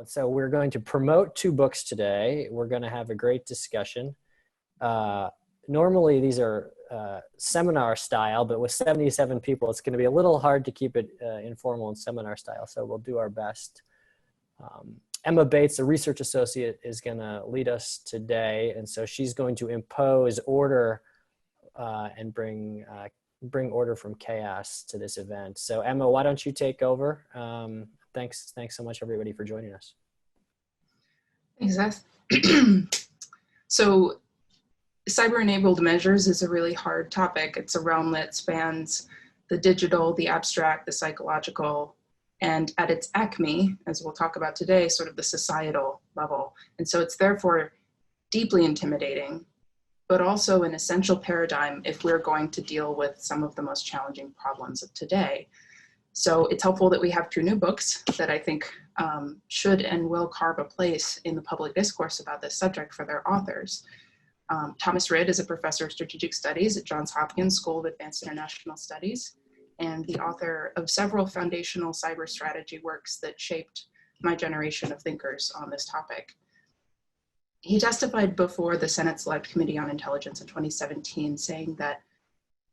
So we're going to promote 2 books today. We're going to have a great discussion. Normally these are seminar style, but with 77 people, it's going to be a little hard to keep it informal and seminar style. So we'll do our best. Emma Bates, a research associate, is going to lead us today. And so she's going to impose order and bring order from chaos to this event. So Emma, why don't you take over? Thanks so much, everybody, for joining us. Thanks, Seth. So cyber-enabled measures is a really hard topic. It's a realm that spans the digital, the abstract, the psychological, and at its acme, as we'll talk about today, sort of the societal level. And so it's therefore deeply intimidating, but also an essential paradigm if we're going to deal with some of the most challenging problems of today. So it's helpful that we have 2 new books that I think should and will carve a place in the public discourse about this subject for their authors. Thomas Rid is a professor of strategic studies at Johns Hopkins School of Advanced International Studies, and the author of several foundational cyber strategy works that shaped my generation of thinkers on this topic. He testified before the Senate Select Committee on Intelligence in 2017, saying that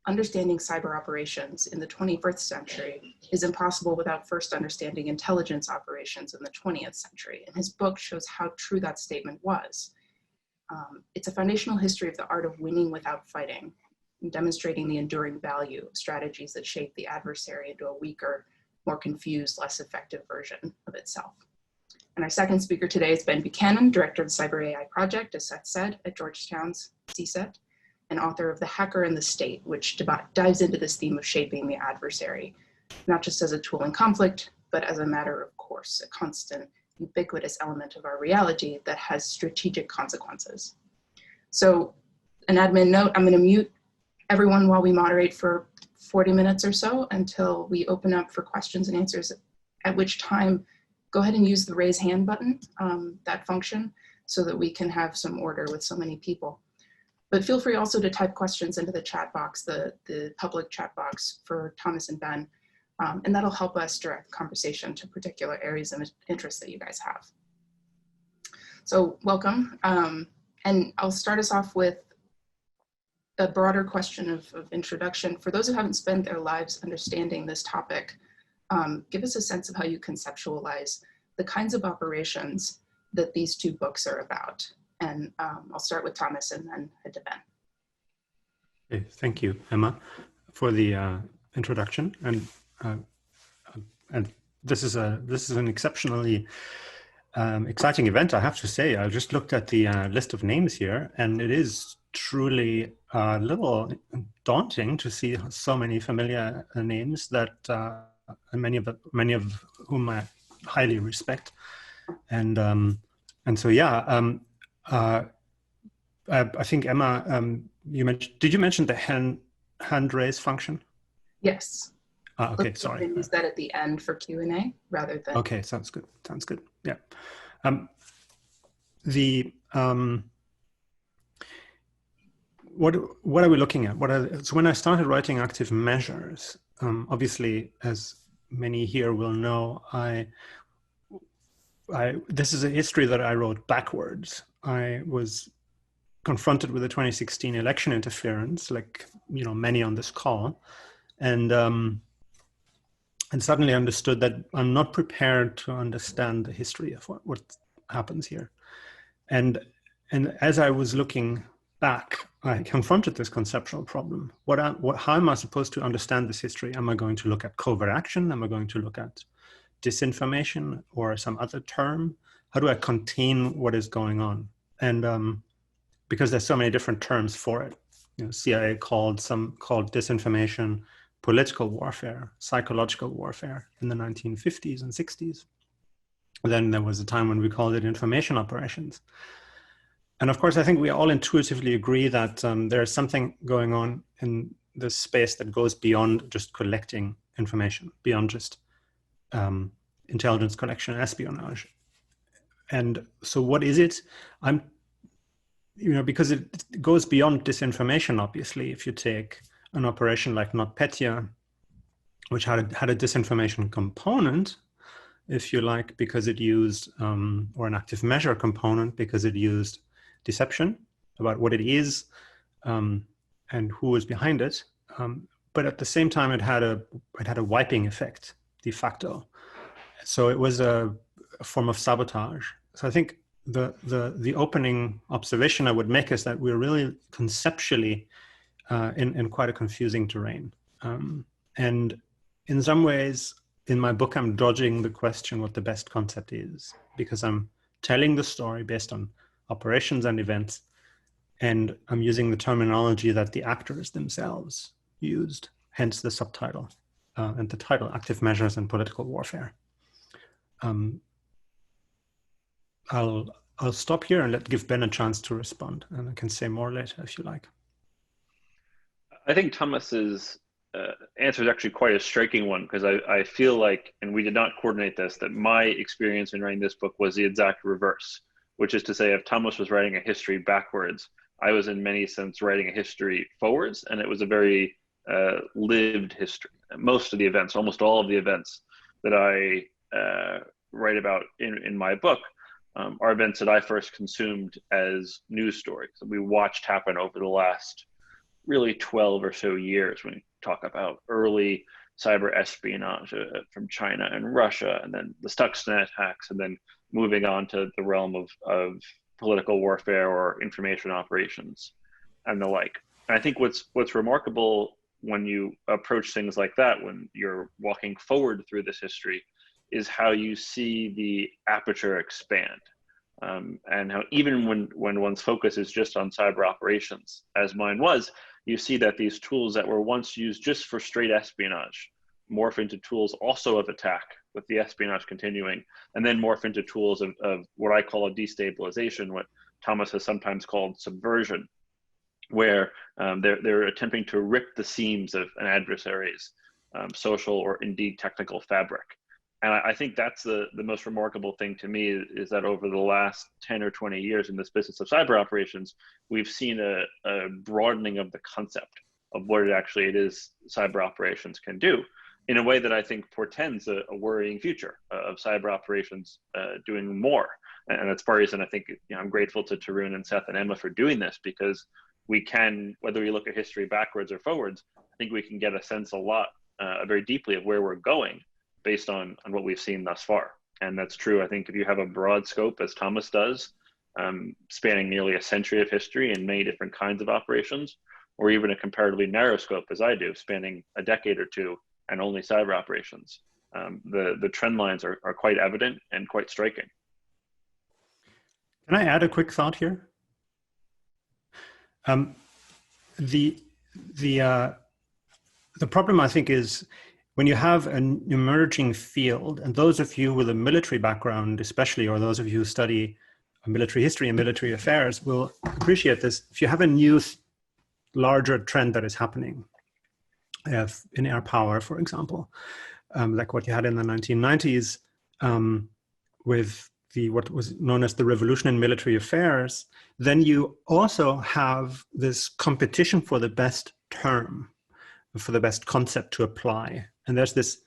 understanding cyber operations in the 21st century is impossible without first understanding intelligence operations in the 20th century. And his book shows how true that statement was. It's a foundational history of the art of winning without fighting, and demonstrating the enduring value of strategies that shape the adversary into a weaker, more confused, less effective version of itself. And our second speaker today is Ben Buchanan, director of the Cyber AI Project, as Seth said, at Georgetown's CSET, and author of The Hacker and the State, which dives into this theme of shaping the adversary, not just as a tool in conflict, but as a matter of course, a constant, ubiquitous element of our reality that has strategic consequences. So an admin note, I'm going to mute everyone while we moderate for 40 minutes or so until we open up for questions and answers, at which time go ahead and use the raise hand button, that function, so that we can have some order with so many people. But feel free also to type questions into the chat box, the public chat box for Thomas and Ben, and that'll help us direct the conversation to particular areas of interest that you guys have. So welcome, and I'll start us off with a broader question of introduction. For those who haven't spent their lives understanding this topic, give us a sense of how you conceptualize the kinds of operations that these 2 books are about. And I'll start with Thomas and then head to Ben. Okay, thank you, Emma, for the introduction. And this is an exceptionally exciting event, I have to say. I just looked at the list of names here, and it is truly a little daunting to see so many familiar names that many of whom I highly respect. And so yeah. I think Emma, did you mention the hand raise function? Yes. Okay, sorry. Use that at the end for Q&A rather than. Okay, sounds good. Sounds good. Yeah. What are we looking at? So when I started writing active measures, obviously, as many here will know, this is a history that I wrote backwards. I was confronted with the 2016 election interference, like many on this call, and suddenly understood that I'm not prepared to understand the history of what happens here. And as I was looking back, I confronted this conceptual problem. How am I supposed to understand this history? Am I going to look at covert action? Am I going to look at disinformation or some other term? How do I contain what is going on? And because there's so many different terms for it, CIA called disinformation political warfare, psychological warfare in the 1950s and 60s. Then there was a time when we called it information operations. And of course, I think we all intuitively agree that there's something going on in this space that goes beyond just collecting information, beyond just intelligence collection, espionage. And so what is it? Because it goes beyond disinformation, obviously. If you take an operation like NotPetya, which had a disinformation component, if you like, because it used, or an active measure component because it used deception about what it is and who is behind it. But at the same time, it had a wiping effect de facto. So it was a form of sabotage. So I think the opening observation I would make is that we're really conceptually in quite a confusing terrain. And in some ways, in my book, I'm dodging the question what the best concept is, because I'm telling the story based on operations and events, and I'm using the terminology that the actors themselves used, hence the subtitle and the title, Active Measures in Political Warfare. I'll stop here and give Ben a chance to respond, and I can say more later if you like. I think Thomas's answer is actually quite a striking one, because I feel like, and we did not coordinate this, that my experience in writing this book was the exact reverse, which is to say, if Thomas was writing a history backwards, I was in many sense writing a history forwards, and it was a very lived history. Most of the events, almost all of the events that I write about in my book are events that I first consumed as news stories that we watched happen over the last really 12 or so years, when we talk about early cyber espionage from China and Russia, and then the Stuxnet hacks, and then moving on to the realm of political warfare or information operations and the like. And I think what's remarkable when you approach things like that, when you're walking forward through this history, is how you see the aperture expand. And how even when one's focus is just on cyber operations, as mine was, you see that these tools that were once used just for straight espionage morph into tools also of attack, with the espionage continuing, and then morph into tools of what I call a destabilization, what Thomas has sometimes called subversion, where they're attempting to rip the seams of an adversary's social or indeed technical fabric. And I think that's the most remarkable thing to me, is that over the last 10 or 20 years in this business of cyber operations, we've seen a broadening of the concept of what it is cyber operations can do, in a way that I think portends a worrying future of cyber operations doing more. And that's part of the reason I think, I'm grateful to Tarun and Seth and Emma for doing this, because we can, whether we look at history backwards or forwards, I think we can get a sense very deeply of where we're going, based on what we've seen thus far. And that's true, I think, if you have a broad scope, as Thomas does, spanning nearly a century of history in many different kinds of operations, or even a comparatively narrow scope, as I do, spanning a decade or two and only cyber operations. The trend lines are quite evident and quite striking. Can I add a quick thought here? The problem, I think, is when you have an emerging field, and those of you with a military background especially, or those of you who study military history and military affairs will appreciate this. If you have a new, larger trend that is happening in air power, for example, like what you had in the 1990s with what was known as the revolution in military affairs, then you also have this competition for the best term, for the best concept to apply. And there's this,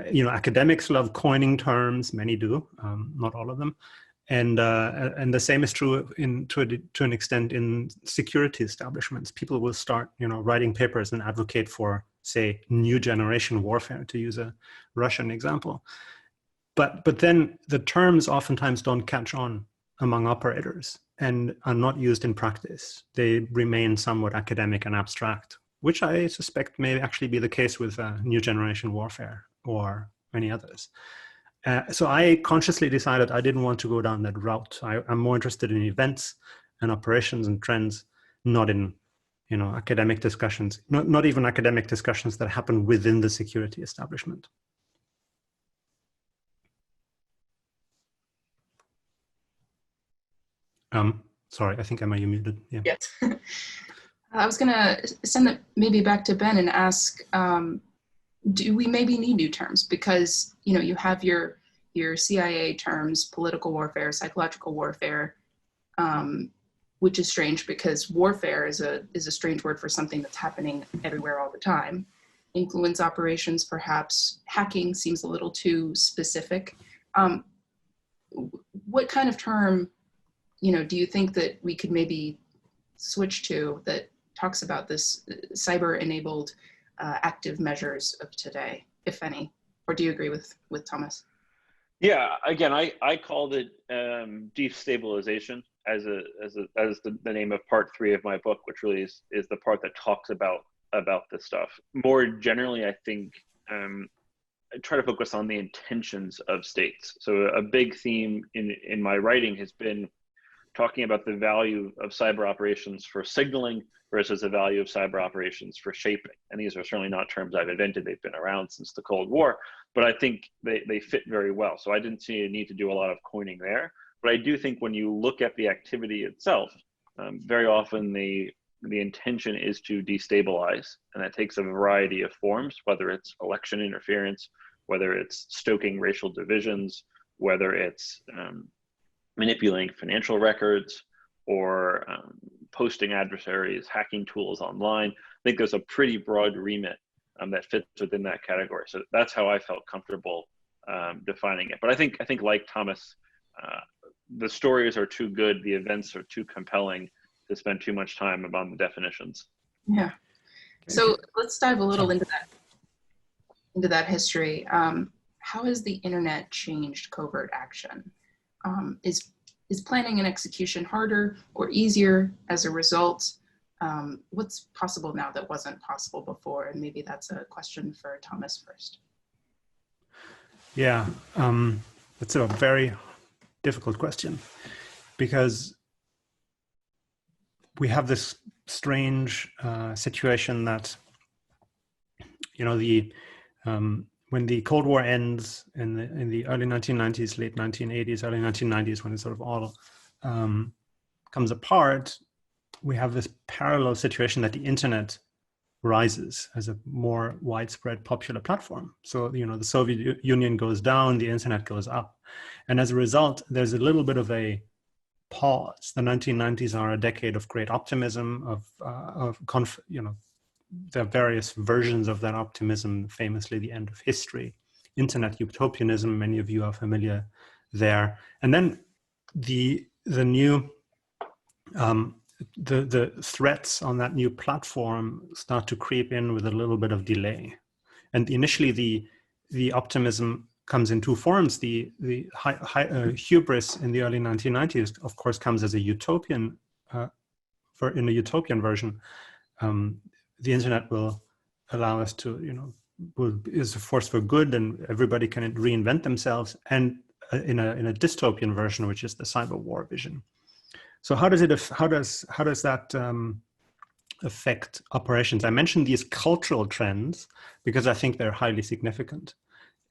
academics love coining terms, many do, not all of them. And the same is true to an extent in security establishments. People will start, writing papers and advocate for, say, new generation warfare, to use a Russian example. But then the terms oftentimes don't catch on among operators and are not used in practice. They remain somewhat academic and abstract, which I suspect may actually be the case with new generation warfare or many others. So I consciously decided I didn't want to go down that route. I'm more interested in events and operations and trends, not in academic discussions, not even academic discussions that happen within the security establishment. Sorry, I think Emma, you muted. Yeah. Yes. I was gonna send it maybe back to Ben and ask, do we maybe need new terms? Because, you have your CIA terms, political warfare, psychological warfare, which is strange because warfare is a strange word for something that's happening everywhere all the time. influence operations, perhaps. Hacking seems a little too specific. What kind of term, do you think that we could maybe switch to that talks about this cyber-enabled active measures of today, if any? Or do you agree with Thomas? Yeah, again, I called it destabilization as the name of part 3 of my book, which really is the part that talks about this stuff. More generally, I think I try to focus on the intentions of states. So a big theme in my writing has been talking about the value of cyber operations for signaling versus the value of cyber operations for shaping. And these are certainly not terms I've invented. They've been around since the Cold War, but I think they fit very well. So I didn't see a need to do a lot of coining there. But I do think when you look at the activity itself, very often the intention is to destabilize, and that takes a variety of forms, whether it's election interference, whether it's stoking racial divisions, whether it's manipulating financial records, or posting adversaries, hacking tools online. I think there's a pretty broad remit that fits within that category. So that's how I felt comfortable defining it. But I think like Thomas, the stories are too good, the events are too compelling to spend too much time on the definitions. Yeah. So let's dive a little into that history. How has the internet changed covert action? Is planning and execution harder or easier as a result? What's possible now that wasn't possible before? And maybe that's a question for Thomas first. Yeah, that's a very difficult question, because we have this strange situation that, when the Cold War ends in the early 1990s, late 1980s, early 1990s, when it sort of all comes apart, we have this parallel situation that the internet rises as a more widespread popular platform. So, the Soviet Union goes down, the internet goes up. And as a result, there's a little bit of a pause. The 1990s are a decade of great optimism, there are various versions of that optimism, famously the end of history, internet utopianism, many of you are familiar there. And then the new, the threats on that new platform start to creep in with a little bit of delay. And initially the optimism comes in two forms. The hubris in the early 1990s, of course, comes as a utopian, in a utopian version. The internet will allow us to, is a force for good, and everybody can reinvent themselves. And in a dystopian version, which is the cyber war vision. So how does that affect operations? I mentioned these cultural trends because I think they're highly significant.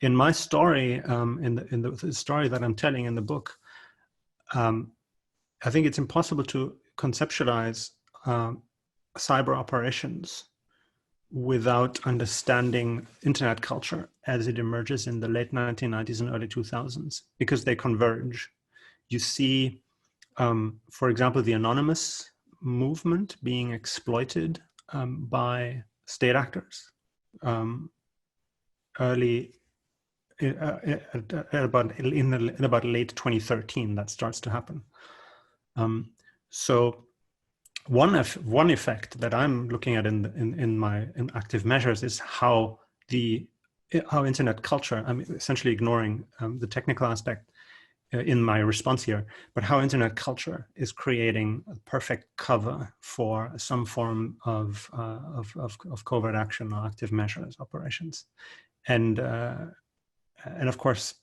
In my story, in the story that I'm telling in the book, I think it's impossible to conceptualize cyber operations without understanding internet culture as it emerges in the late 1990s and early 2000s, because they converge. You see, for example, the anonymous movement being exploited by state actors early, in about late 2013, that starts to happen. So one effect that I'm looking at in active measures is how internet culture, I'm essentially ignoring the technical aspect in my response here, but how internet culture is creating a perfect cover for some form of covert action or active measures operations. And of course,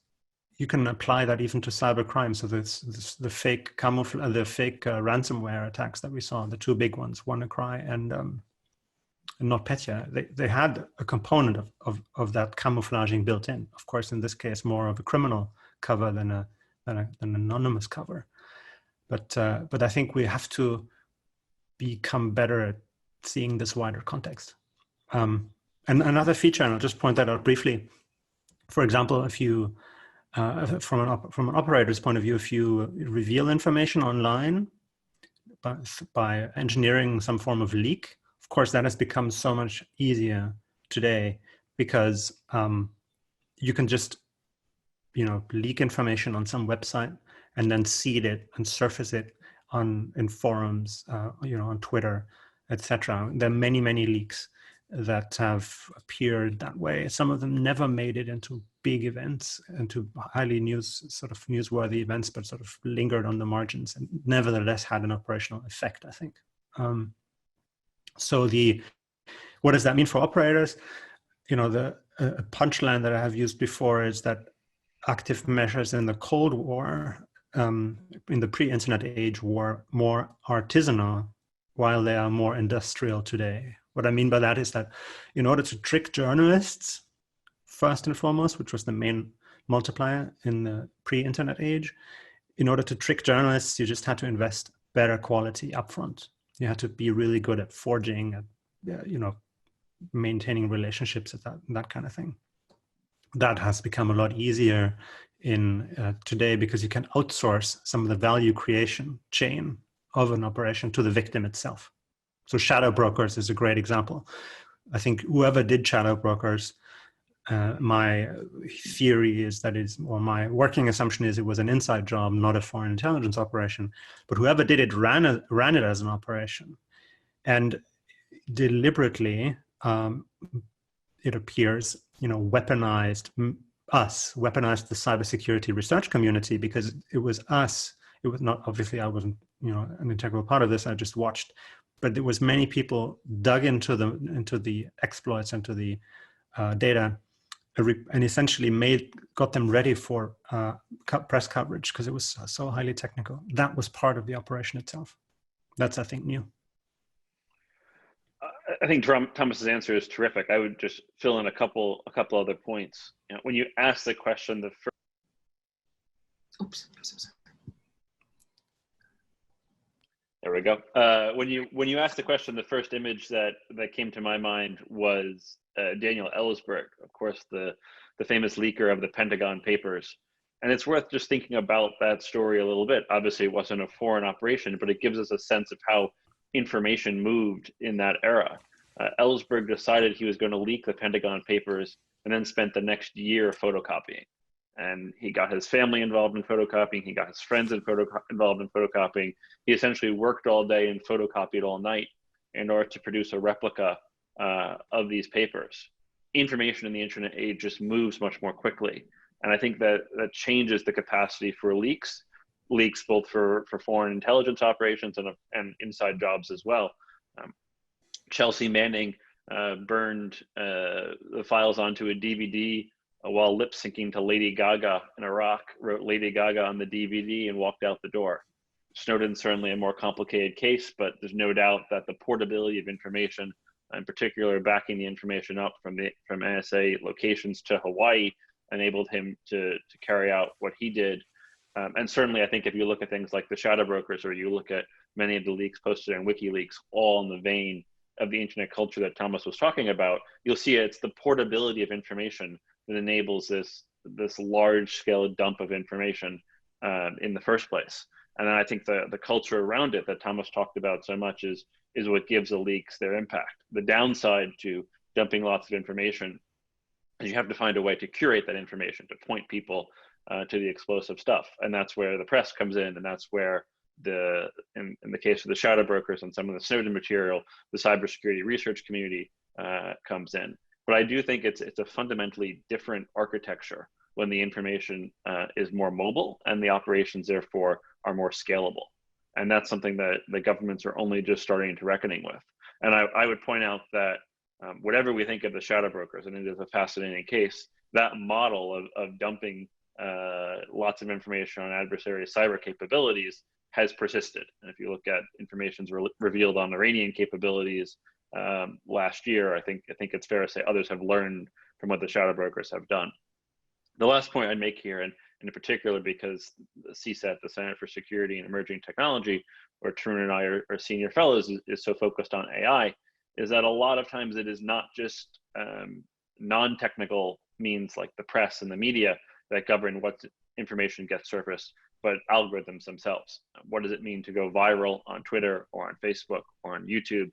you can apply that even to cyber crime. So the fake ransomware attacks that we saw, the two big ones, WannaCry and NotPetya, they had a component of that camouflaging built in. Of course, in this case, more of a criminal cover than an anonymous cover. But I think we have to become better at seeing this wider context. And another feature, and I'll just point that out briefly. For example, if you from an operator's point of view, if you reveal information online by engineering some form of leak, of course, that has become so much easier today, because you can just, leak information on some website and then seed it and surface it in forums, on Twitter, etc. There are many, many leaks that have appeared that way. Some of them never made it into big events, into highly newsworthy events, but sort of lingered on the margins and nevertheless had an operational effect, I think. What does that mean for operators? The punchline that I have used before is that active measures in the Cold War, in the pre-internet age, were more artisanal, while they are more industrial today. What I mean by that is that in order to trick journalists, first and foremost, which was the main multiplier in the pre-internet age, in order to trick journalists, you just had to invest better quality upfront. You had to be really good at forging, at, maintaining relationships, that kind of thing. That has become a lot easier in today, because you can outsource some of the value creation chain of an operation to the victim itself. So shadow brokers is a great example. I think whoever did shadow brokers, my theory is or my working assumption is, it was an inside job, not a foreign intelligence operation. But whoever did it ran it as an operation, and deliberately, it appears, weaponized the cybersecurity research community, because it was us. It was not, obviously I wasn't, an integral part of this. I just watched, but there was many people dug into the exploits, into the data, and essentially got them ready for press coverage, because it was so highly technical. That was part of the operation itself. That's, I think, new. I think Thomas's answer is terrific. I would just fill in a couple other points. When you ask the question, Oops, I'm so sorry. There we go. When you asked the question, the first image that came to my mind was Daniel Ellsberg, of course, the famous leaker of the Pentagon Papers. And it's worth just thinking about that story a little bit. Obviously, it wasn't a foreign operation, but it gives us a sense of how information moved in that era. Ellsberg decided he was going to leak the Pentagon Papers, and then spent the next year photocopying. And he got his family involved in photocopying. He got his friends involved in photocopying. He essentially worked all day and photocopied all night in order to produce a replica of these papers. Information in the internet age just moves much more quickly. And I think that changes the capacity for leaks both for foreign intelligence operations and inside jobs as well. Chelsea Manning burned the files onto a DVD while lip syncing to Lady Gaga in Iraq, wrote Lady Gaga on the DVD and walked out the door. Snowden's certainly a more complicated case, but there's no doubt that the portability of information, in particular backing the information up from NSA locations to Hawaii, enabled him to carry out what he did. And certainly, I think if you look at things like the shadow brokers, or you look at many of the leaks posted in WikiLeaks, all in the vein of the internet culture that Thomas was talking about, you'll see it's the portability of information that enables this large-scale dump of information in the first place. And then I think the culture around it that Thomas talked about so much is what gives the leaks their impact. The downside to dumping lots of information is you have to find a way to curate that information, to point people to the explosive stuff. And that's where the press comes in, and that's where in the case of the shadow brokers and some of the Snowden material, the cybersecurity research community comes in. But I do think it's a fundamentally different architecture when the information is more mobile and the operations therefore are more scalable. And that's something that the governments are only just starting to reckoning with. And I would point out that whatever we think of the shadow brokers, and it is a fascinating case, that model of dumping lots of information on adversary cyber capabilities has persisted. And if you look at information's revealed on Iranian capabilities last year, I think it's fair to say others have learned from what the shadow brokers have done. The last point I'd make here, and in particular because the CSET, the Center for Security and Emerging Technology, where Tarun and I are senior fellows, is so focused on AI, is that a lot of times it is not just non-technical means like the press and the media that govern what information gets surfaced, but algorithms themselves. What does it mean to go viral on Twitter or on Facebook or on YouTube?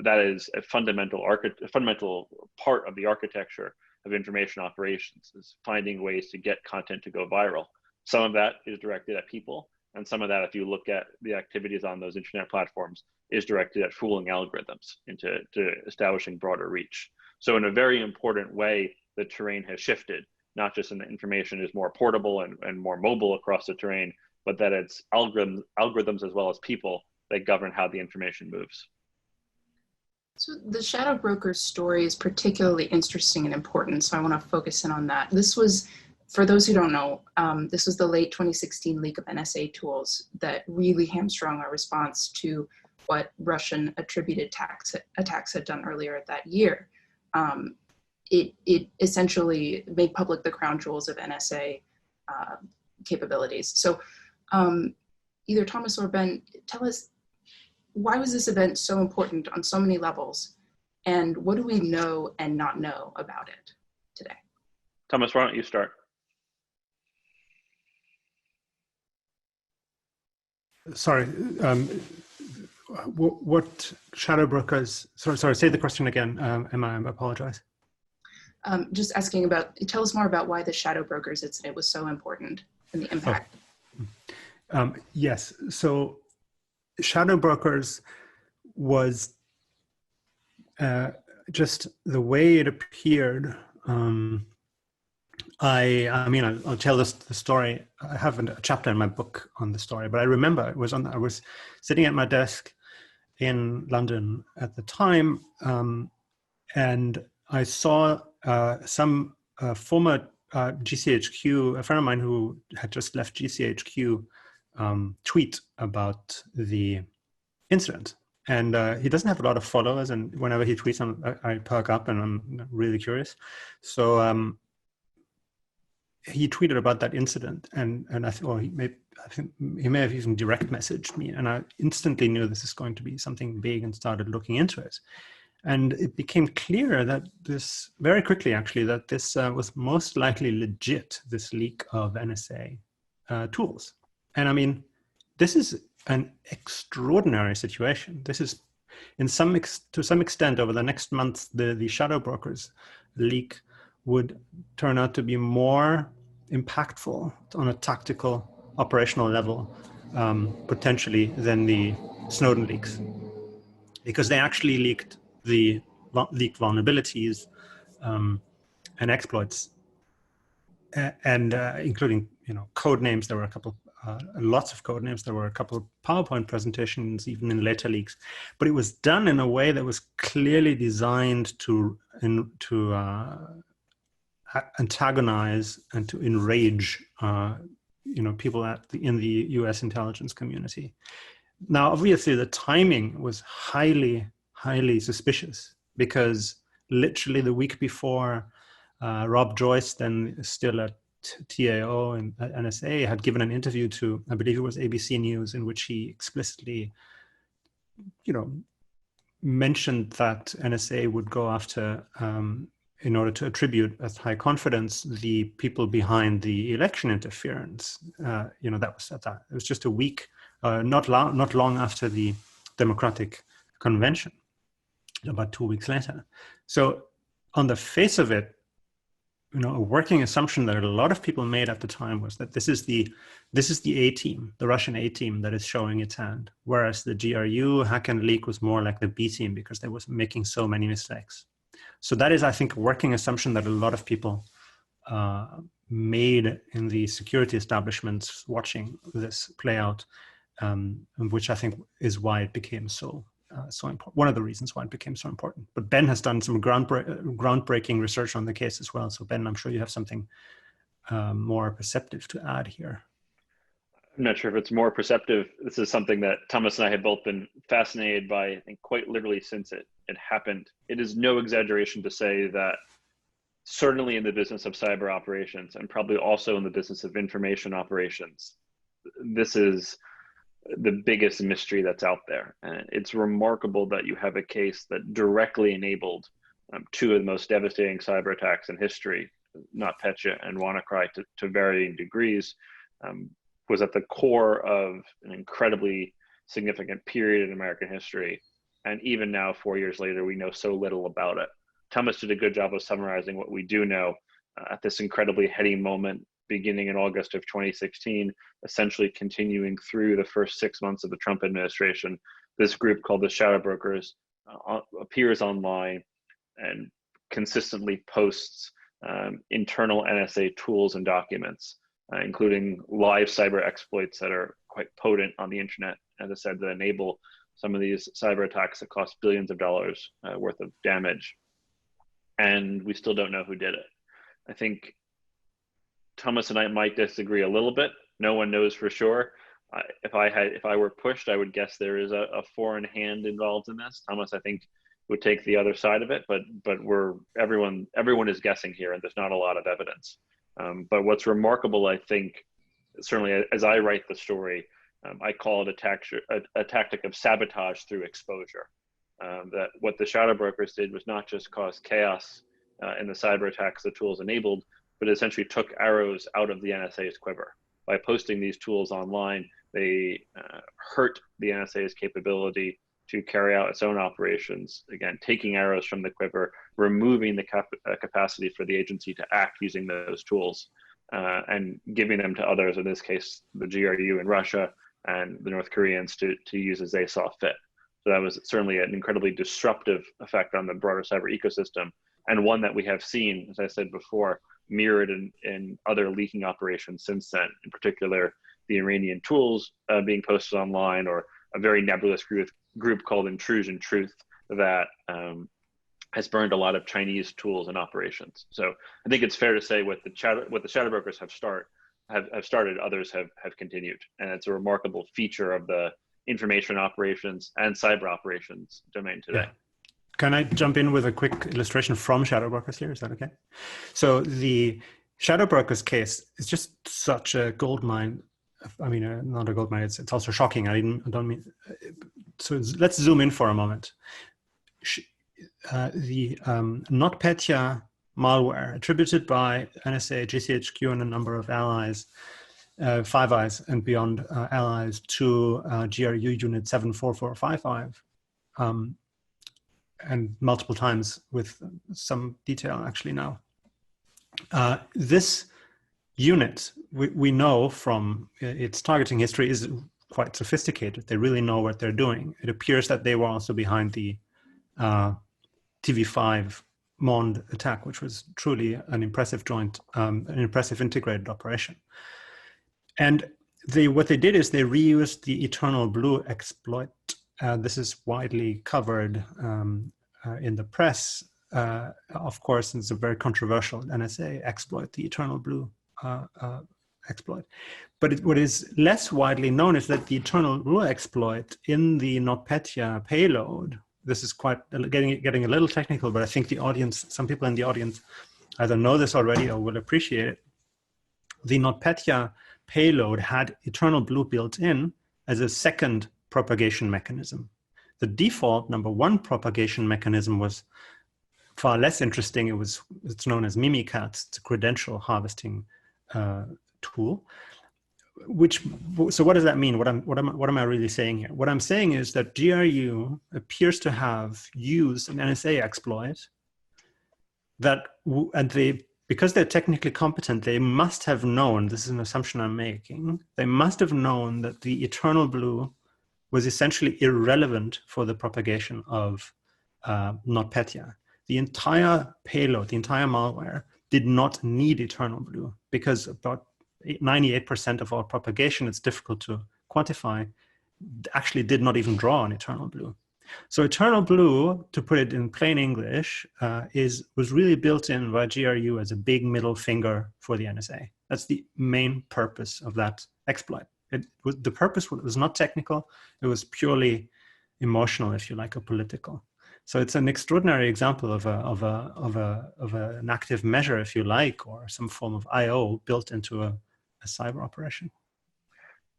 That is a fundamental part of the architecture of information operations, is finding ways to get content to go viral. Some of that is directed at people, and some of that, if you look at the activities on those internet platforms, is directed at fooling algorithms into establishing broader reach. So in a very important way, the terrain has shifted, not just in the information is more portable and more mobile across the terrain, but that it's algorithms as well as people that govern how the information moves. So the shadow broker's story is particularly interesting and important, so I want to focus in on that. This was, for those who don't know, this was the late 2016 leak of NSA tools that really hamstrung our response to what Russian attributed attacks had done earlier that year. It essentially made public the crown jewels of NSA capabilities. So either Thomas or Ben, tell us, why was this event so important on so many levels? And what do we know and not know about it today? Thomas, why don't you start? Sorry, what shadow brokers, sorry, say the question again, Emma, I apologize. Just asking about, tell us more about why the shadow brokers incident was so important and the impact. Yes, so shadow brokers was just the way it appeared. I mean, I'll tell the story. I have a chapter in my book on the story, but I remember I was sitting at my desk in London at the time, and I saw some former GCHQ, a friend of mine who had just left GCHQ, tweet about the incident. And he doesn't have a lot of followers, and whenever he tweets, I perk up and I'm really curious. So he tweeted about that incident, and I thought, I think he may have even direct messaged me, and I instantly knew this is going to be something big and started looking into it. And it became clear that this, very quickly actually, that this was most likely legit, this leak of NSA tools. And I mean, this is an extraordinary situation. This is, to some extent, over the next month, the shadow brokers leak would turn out to be more impactful on a tactical, operational level, potentially, than the Snowden leaks, because they actually leaked vulnerabilities and exploits, and including code names. There were a couple, lots of code names. There were a couple of PowerPoint presentations, even in later leaks. But it was done in a way that was clearly designed to antagonize and to enrage people in the U.S. intelligence community. Now, obviously, the timing was highly, highly suspicious, because literally the week before, Rob Joyce, then still at TAO and at NSA, had given an interview to, I believe it was ABC News, in which he explicitly, mentioned that NSA would go after, in order to attribute as high confidence, the people behind the election interference. That was at that. It was just a week, not long after the Democratic Convention, about 2 weeks later. So on the face of it, a working assumption that a lot of people made at the time was that this is the A team, the Russian A team, that is showing its hand, whereas the GRU hack and leak was more like the B team, because they was making so many mistakes. So that is, I think, a working assumption that a lot of people made in the security establishments watching this play out, which I think is why it became so important. One of the reasons why it became so important. But Ben has done some groundbreaking research on the case as well. So Ben, I'm sure you have something more perceptive to add here. I'm not sure if it's more perceptive. This is something that Thomas and I have both been fascinated by, I think, quite literally since it happened. It is no exaggeration to say that certainly in the business of cyber operations, and probably also in the business of information operations, this is the biggest mystery that's out there. And it's remarkable that you have a case that directly enabled two of the most devastating cyber attacks in history, NotPetya and WannaCry, to varying degrees, was at the core of an incredibly significant period in American history. And even now, 4 years later, we know so little about it. Thomas did a good job of summarizing what we do know at this incredibly heady moment beginning in August of 2016, essentially continuing through the first 6 months of the Trump administration. This group called the Shadow Brokers appears online and consistently posts internal NSA tools and documents, including live cyber exploits that are quite potent on the internet, as I said, that enable some of these cyber attacks that cost billions of dollars worth of damage. And we still don't know who did it. I think Thomas and I might disagree a little bit. No one knows for sure. If I were pushed, I would guess there is a foreign hand involved in this. Thomas, I think, would take the other side of it, but everyone is guessing here, and there's not a lot of evidence. But what's remarkable, I think, certainly as I write the story, I call it a tactic of sabotage through exposure. That what the shadow brokers did was not just cause chaos in the cyber attacks the tools enabled, but essentially took arrows out of the NSA's quiver. By posting these tools online, they hurt the NSA's capability to carry out its own operations, again, taking arrows from the quiver, removing the capacity for the agency to act using those tools, and giving them to others, in this case, the GRU in Russia and the North Koreans to use as they saw fit. So that was certainly an incredibly disruptive effect on the broader cyber ecosystem, and one that we have seen, as I said before, mirrored in other leaking operations since then, in particular, the Iranian tools being posted online, or a very nebulous group called Intrusion Truth that has burned a lot of Chinese tools and operations. So I think it's fair to say what the shadow brokers have started, others have continued. And it's a remarkable feature of the information operations and cyber operations domain today. Yeah. Can I jump in with a quick illustration from shadow brokers here? Is that okay? So the shadow brokers case is just such a gold mine. I mean, not a gold mine. It's also shocking. I don't mean. So let's zoom in for a moment. The NotPetya malware attributed by NSA, GCHQ, and a number of allies, Five Eyes and beyond allies to GRU Unit 74455. And multiple times with some detail actually now. This unit, we know from its targeting history, is quite sophisticated. They really know what they're doing. It appears that they were also behind the TV5 Mond attack, which was truly an impressive an impressive integrated operation. And what they did is they reused the Eternal Blue exploit. This is widely covered in the press. Of course, it's a very controversial NSA exploit, the Eternal Blue exploit. But what is less widely known is that the Eternal Blue exploit in the NotPetya payload, this is quite getting a little technical, but I think the audience, some people in the audience either know this already or will appreciate it. The NotPetya payload had Eternal Blue built in as a second propagation mechanism. The default number one propagation mechanism was far less interesting. It's known as Mimikatz. It's a credential harvesting tool. So what does that mean? What am I really saying here? What I'm saying is that GRU appears to have used an NSA exploit because they're technically competent, they must have known, this is an assumption I'm making, they must have known that the Eternal Blue was essentially irrelevant for the propagation of NotPetya. The entire payload, the entire malware did not need Eternal Blue because about 98% of all propagation, it's difficult to quantify, actually did not even draw on Eternal Blue. So Eternal Blue, to put it in plain English, was really built in by GRU as a big middle finger for the NSA. That's the main purpose of that exploit. The purpose was not technical; it was purely emotional, if you like, or political. So it's an extraordinary example of an active measure, if you like, or some form of I/O built into a cyber operation.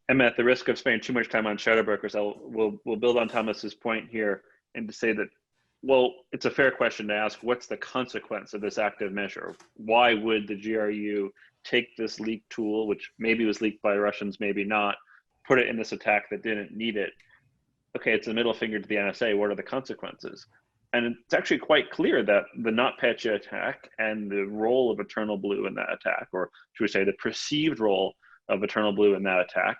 Emma, at the risk of spending too much time on shadow brokers, we'll build on Thomas's point here and to say that, well, it's a fair question to ask, what's the consequence of this active measure? Why would the GRU take this leaked tool, which maybe was leaked by Russians, maybe not, put it in this attack that didn't need it? okay, it's a middle finger to the NSA. What are the consequences? And it's actually quite clear that the NotPetya attack and the role of Eternal Blue in that attack, or should we say the perceived role of Eternal Blue in that attack,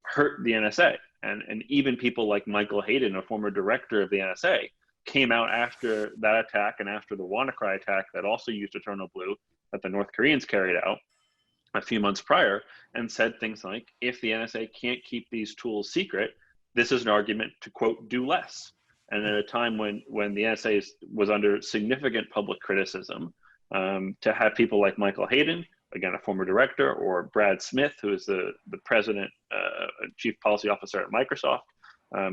hurt the NSA. And even people like Michael Hayden, a former director of the NSA, came out after that attack and after the WannaCry attack that also used Eternal Blue that the North Koreans carried out a few months prior, and said things like, if the NSA can't keep these tools secret, this is an argument to, quote, do less. And at a time when the NSA was under significant public criticism, to have people like Michael Hayden, again, a former director, or Brad Smith, who is the president, chief policy officer at Microsoft,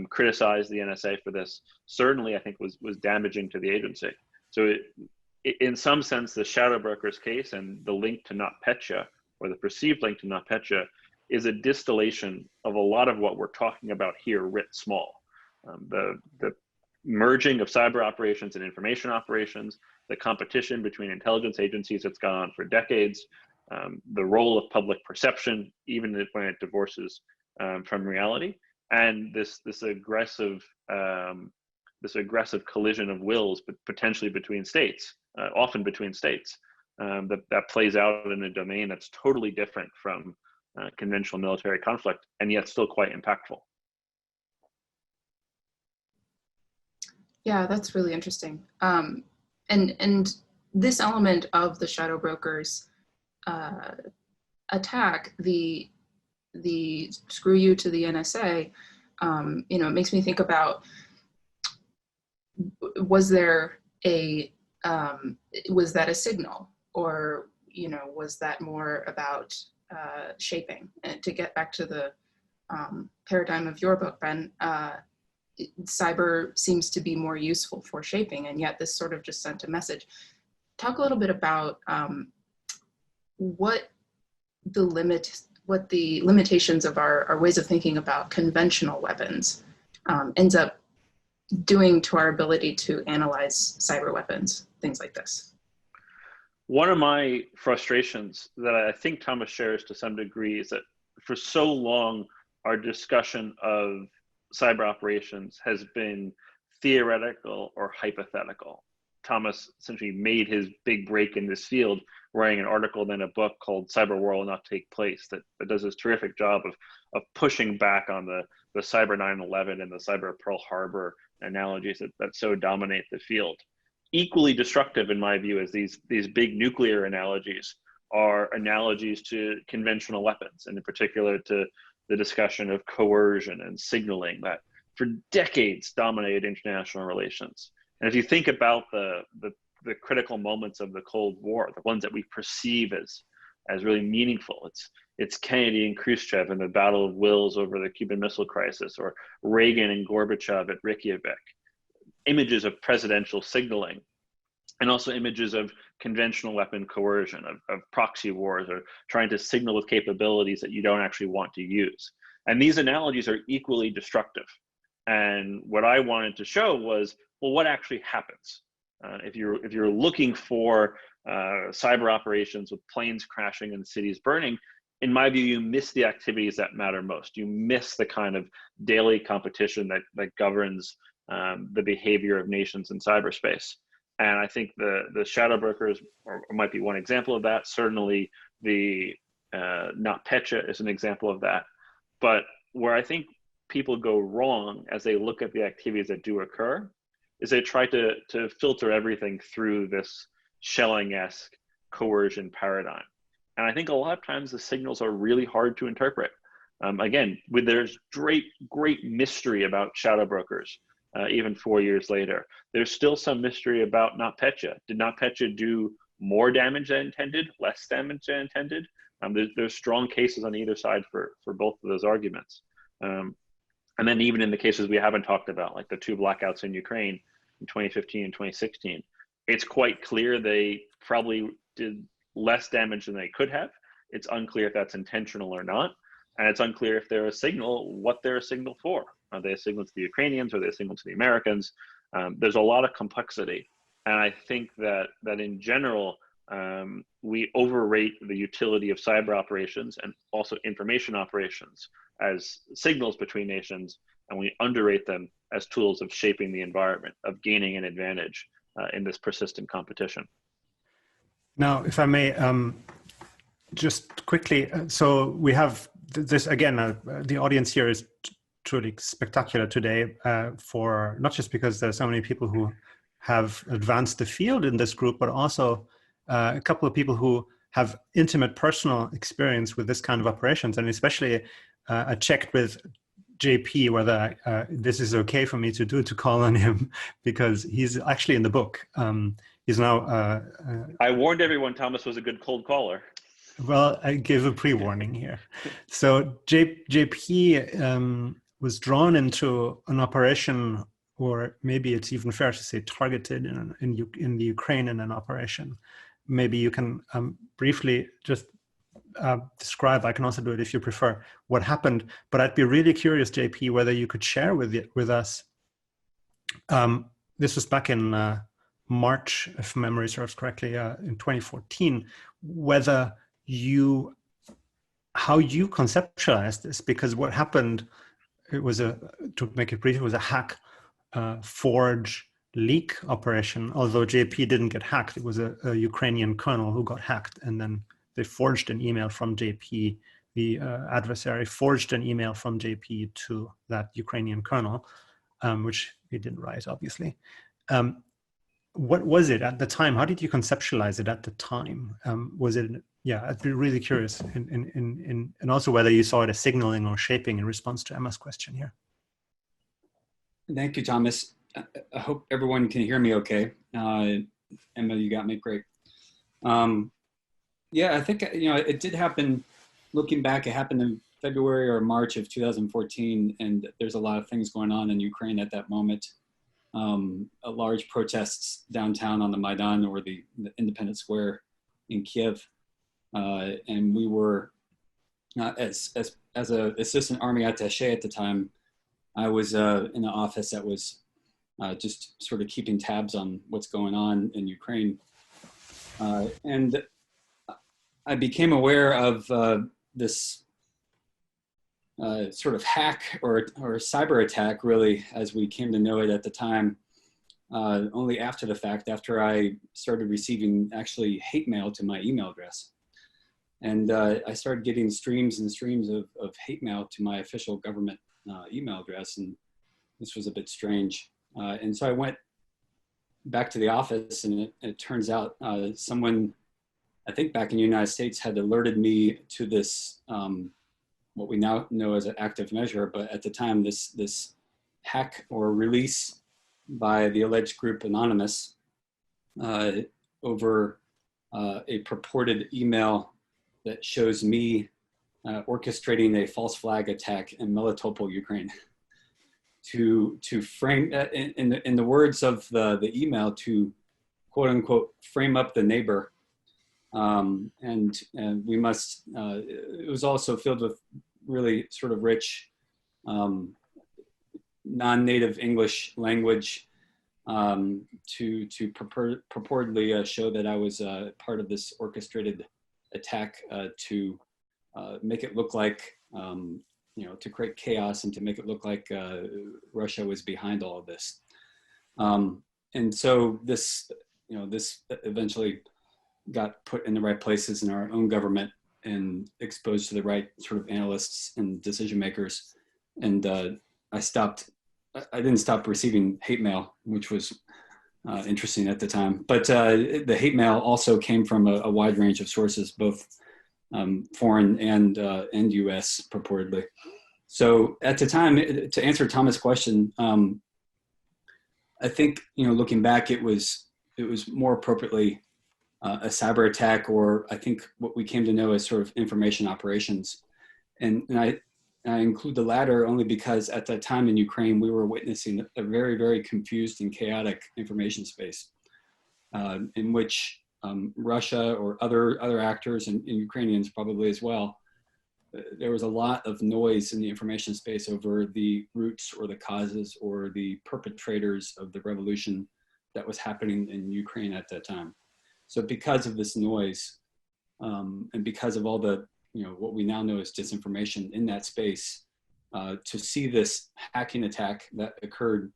criticize the NSA for this, certainly I think was damaging to the agency. So in some sense, the shadow brokers case and the link to NotPetya, or the perceived link to NotPetya, is a distillation of a lot of what we're talking about here writ small. The merging of cyber operations and information operations, the competition between intelligence agencies that's gone on for decades, the role of public perception, even when it divorces from reality, and this aggressive collision of wills, but potentially between states, often between states, that plays out in a domain that's totally different from conventional military conflict, and yet still quite impactful. Yeah, that's really interesting. And this element of the shadow brokers attack, the screw you to the NSA, you know, it makes me think about, was that a signal, or, you know, was that more about shaping? And to get back to the paradigm of your book, Ben, cyber seems to be more useful for shaping, and yet this sort of just sent a message. Talk a little bit about what the limitations of our ways of thinking about conventional weapons ends up doing to our ability to analyze cyber weapons, things like this. One of my frustrations that I think Thomas shares to some degree is that for so long, our discussion of cyber operations has been theoretical or hypothetical. Thomas essentially made his big break in this field, writing an article, then a book called Cyber War Will Not Take Place, that does this terrific job of pushing back on the cyber 9/11 and the cyber Pearl Harbor analogies that so dominate the field. Equally destructive, in my view, as these big nuclear analogies are analogies to conventional weapons, and in particular to the discussion of coercion and signaling that for decades dominated international relations. And if you think about the critical moments of the Cold War, the ones that we perceive as really meaningful, it's Kennedy and Khrushchev and the Battle of Wills over the Cuban Missile Crisis, or Reagan and Gorbachev at Reykjavik, images of presidential signaling, and also images of conventional weapon coercion, of proxy wars, or trying to signal with capabilities that you don't actually want to use. And these analogies are equally destructive. And what I wanted to show was, well, what actually happens? If you're looking for cyber operations with planes crashing and cities burning, in my view, you miss the activities that matter most. You miss the kind of daily competition that governs the behavior of nations in cyberspace. And I think the shadow brokers might be one example of that. Certainly the NotPetya is an example of that. But where I think people go wrong as they look at the activities that do occur is they try to filter everything through this Schelling-esque coercion paradigm. And I think a lot of times the signals are really hard to interpret. Again, there's great mystery about shadow brokers. Even 4 years later, there's still some mystery about NotPetya. Did NotPetya do more damage than intended, less damage than intended? There's strong cases on either side for both of those arguments. And then even in the cases we haven't talked about, like the two blackouts in Ukraine in 2015 and 2016, it's quite clear they probably did less damage than they could have. It's unclear if that's intentional or not. And it's unclear if they're a signal, what they're a signal for. Are they a signal to the Ukrainians? Are they a signal to the Americans? There's a lot of complexity. And I think that in general, we overrate the utility of cyber operations and also information operations as signals between nations, and we underrate them as tools of shaping the environment, of gaining an advantage in this persistent competition. Now, if I may, just quickly, so we have this again, the audience here is truly spectacular today, for not just because there's so many people who have advanced the field in this group, but also a couple of people who have intimate personal experience with this kind of operations. And especially I checked with JP whether this is okay for me to call on him, because he's actually in the book. He's now... I warned everyone Thomas was a good cold caller. Well, I gave a pre-warning here. So JP was drawn into an operation, or maybe it's even fair to say targeted in the Ukraine in an operation. Maybe you can briefly just describe, I can also do it if you prefer, what happened. But I'd be really curious, JP, whether you could share with us. This was back in March, if memory serves correctly, in 2014, whether how you conceptualized this, because what happened, it was to make it brief, it was a hack, forge, leak operation. Although JP didn't get hacked, it was a Ukrainian kernel who got hacked, and then they forged an email from JP. The adversary forged an email from JP to that Ukrainian kernel, which he didn't write, obviously. What was it at the time? How did you conceptualize it at the time? Was it, yeah, I'd be really curious, and also whether you saw it as signaling or shaping in response to Emma's question here. Thank you, Thomas. I hope everyone can hear me okay. Emma, you got me great. Yeah, I think, it did happen. Looking back, it happened in February or March of 2014, and there's a lot of things going on in Ukraine at that moment. A large protests downtown on the Maidan, or the Independence Square in Kiev, and we were, as an assistant army attaché at the time, I was in an office that was just sort of keeping tabs on what's going on in Ukraine, and I became aware of this sort of hack or cyber attack, really, as we came to know it at the time, only after the fact, after I started receiving actually hate mail to my email address. And I started getting streams and streams of hate mail to my official government email address, and this was a bit strange. And so I went back to the office, and it turns out someone, I think back in the United States, had alerted me to this, what we now know as an active measure, but at the time, this hack or release by the alleged group Anonymous over a purported email that shows me orchestrating a false flag attack in Melitopol, Ukraine, to frame, in the words of the email, to quote unquote frame up the neighbor. And we must, it was also filled with really sort of rich non-native English language to purportedly show that I was part of this orchestrated attack to make it look like, to create chaos and to make it look like Russia was behind all of this. And so this, this eventually got put in the right places in our own government and exposed to the right sort of analysts and decision makers. And I didn't stop receiving hate mail, which was interesting at the time. But the hate mail also came from a wide range of sources, both foreign and US purportedly. So at the time, to answer Thomas' question, I think, looking back, it was more appropriately a cyber attack, or I think what we came to know as sort of information operations. And I include the latter only because at that time in Ukraine, we were witnessing a very, very confused and chaotic information space in which Russia or other actors, and Ukrainians probably as well, there was a lot of noise in the information space over the roots or the causes or the perpetrators of the revolution that was happening in Ukraine at that time. So because of this noise and because of all the, what we now know as disinformation in that space, to see this hacking attack that occurred,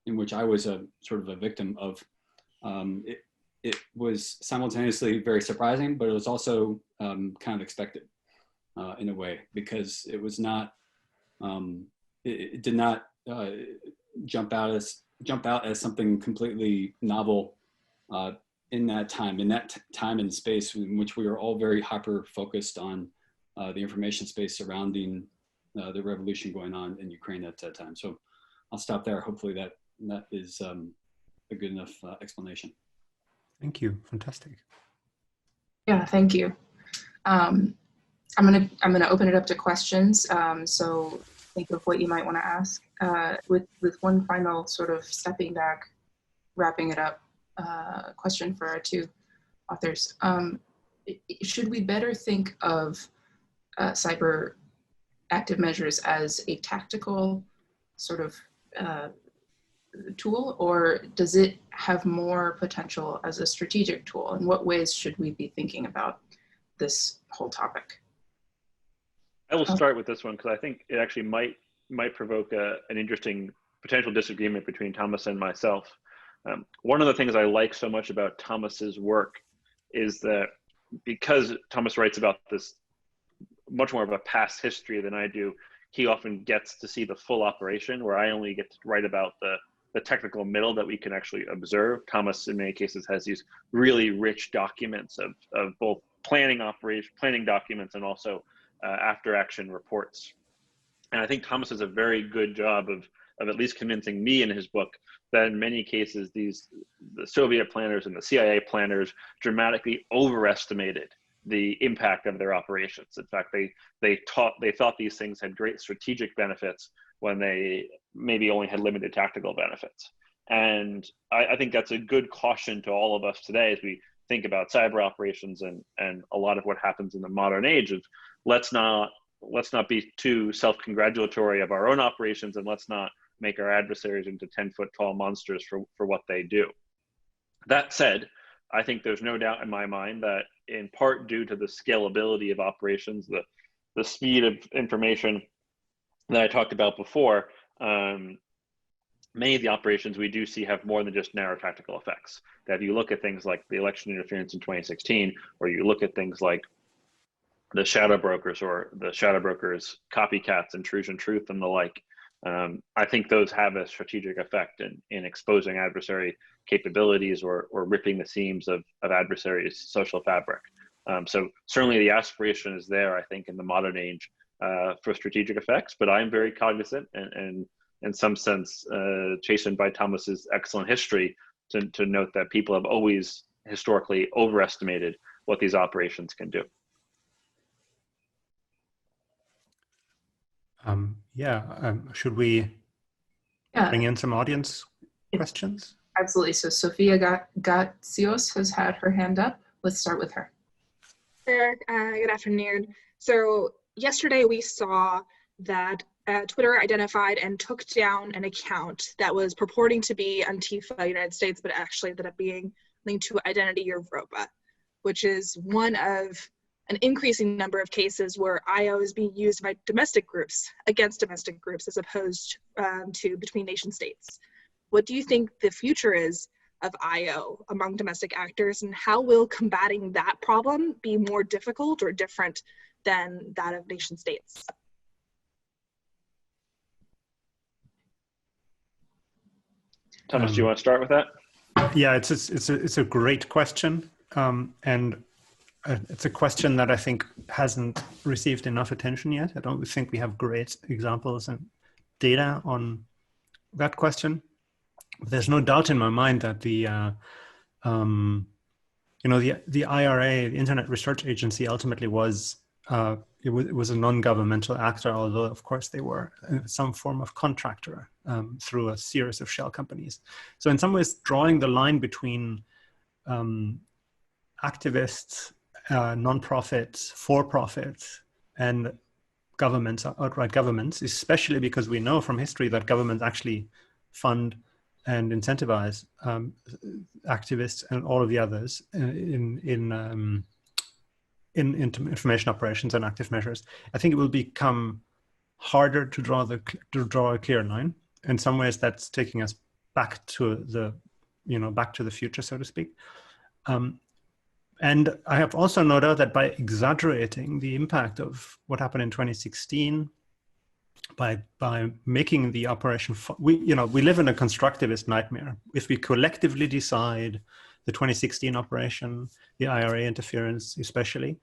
in which I was a sort of a victim of, it was simultaneously very surprising, but it was also kind of expected in a way, because it was not, it did not jump out as something completely novel in that time and space in which we were all very hyper focused on the information space surrounding the revolution going on in Ukraine at that time. So I'll stop there. Hopefully that is a good enough explanation. Thank you. Fantastic. Yeah, thank you. I'm gonna open it up to questions. So think of what you might want to ask. With one final sort of stepping back, wrapping it up, question for our two authors. Should we better think of cyber active measures as a tactical sort of tool, or does it have more potential as a strategic tool? In what ways should we be thinking about this whole topic? I will start with this one because I think it actually might provoke an interesting potential disagreement between Thomas and myself. One of the things I like so much about Thomas's work is that because Thomas writes about this much more of a past history than I do, he often gets to see the full operation, where I only get to write about the technical middle that we can actually observe. Thomas, in many cases, has these really rich documents of both planning documents and also after action reports. And I think Thomas does a very good job of at least convincing me in his book that in many cases the Soviet planners and the CIA planners dramatically overestimated the impact of their operations. In fact, they thought these things had great strategic benefits when they maybe only had limited tactical benefits. And I think that's a good caution to all of us today as we think about cyber operations and a lot of what happens in the modern age of let's not be too self-congratulatory of our own operations, and let's not make our adversaries into 10-foot tall monsters for what they do. That said, I think there's no doubt in my mind that in part due to the scalability of operations, the speed of information that I talked about before, many of the operations we do see have more than just narrow tactical effects. That if you look at things like the election interference in 2016, or you look at things like the shadow brokers or the shadow brokers copycats, intrusion truth, and the like, I think those have a strategic effect in exposing adversary capabilities or ripping the seams of adversaries' social fabric. So certainly the aspiration is there, I think, in the modern age for strategic effects, but I'm very cognizant and in some sense chastened by Thomas's excellent history to note that people have always historically overestimated what these operations can do. Should we bring in some audience questions? Absolutely. So Sophia Gatsios has had her hand up. Let's start with her. Sure. Good afternoon. So yesterday we saw that Twitter identified and took down an account that was purporting to be Antifa United States, but actually ended up being linked to Identity Europa, which is one of an increasing number of cases where IO is being used by domestic groups against domestic groups as opposed to between nation states. What do you think the future is of IO among domestic actors, and how will combating that problem be more difficult or different than that of nation states? Thomas, do you want to start with that? Yeah, it's a great question, and it's a question that I think hasn't received enough attention yet. I don't think we have great examples and data on that question. There's no doubt in my mind that the IRA, the Internet Research Agency, ultimately was it was a non-governmental actor, although of course they were some form of contractor through a series of shell companies. So in some ways, drawing the line between activists, non-profits, for-profits, and governments, outright governments, especially because we know from history that governments actually fund and incentivize activists and all of the others in information operations and active measures. I think it will become harder to draw a clear line. In some ways, that's taking us back to the, back to the future, so to speak. And I have also no doubt that by exaggerating the impact of what happened in 2016, by making the operation, we live in a constructivist nightmare. If we collectively decide the 2016 operation, the IRA interference especially,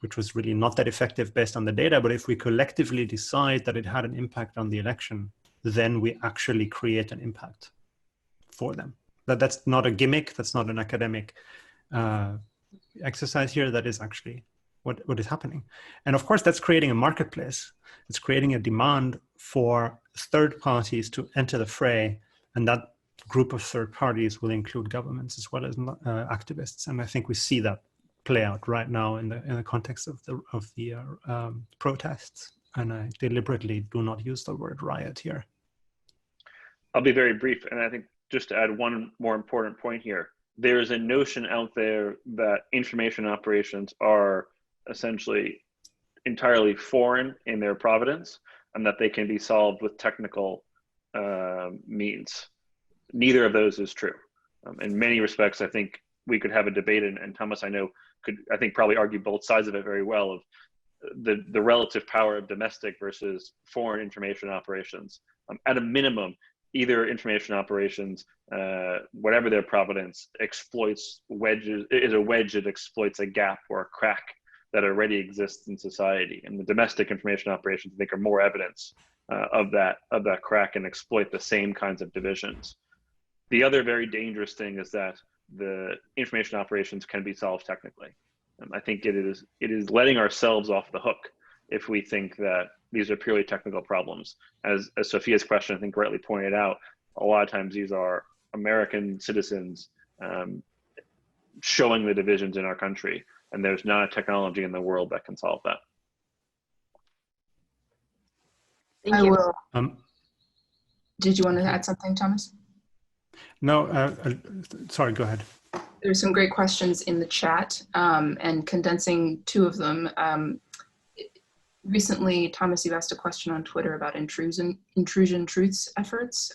which was really not that effective based on the data, but if we collectively decide that it had an impact on the election, then we actually create an impact for them. That's not a gimmick, that's not an academic exercise here, that is actually what is happening. And of course, that's creating a marketplace. It's creating a demand for third parties to enter the fray, and that group of third parties will include governments as well as activists. And I think we see that play out right now in the context of the protests. And I deliberately do not use the word riot here. I'll be very brief, and I think just to add one more important point here, there is a notion out there that information operations are essentially entirely foreign in their providence, and that they can be solved with technical means. Neither of those is true. In many respects, I think we could have a debate, and Thomas, I know, could, I think, probably argue both sides of it very well, of the relative power of domestic versus foreign information operations. At a minimum, either information operations, whatever their provenance, is a wedge that exploits a gap or a crack that already exists in society. And the domestic information operations, I think, are more evidence of that crack and exploit the same kinds of divisions. The other very dangerous thing is that the information operations can be solved technically. I think it is letting ourselves off the hook if we think that these are purely technical problems. As Sophia's question, I think, rightly pointed out, a lot of times these are American citizens showing the divisions in our country, and there's not a technology in the world that can solve that. Thank you. I will. Did you want to add something, Thomas? No, sorry, go ahead. There's some great questions in the chat, and condensing two of them. Recently, Thomas, you asked a question on Twitter about intrusion truths efforts.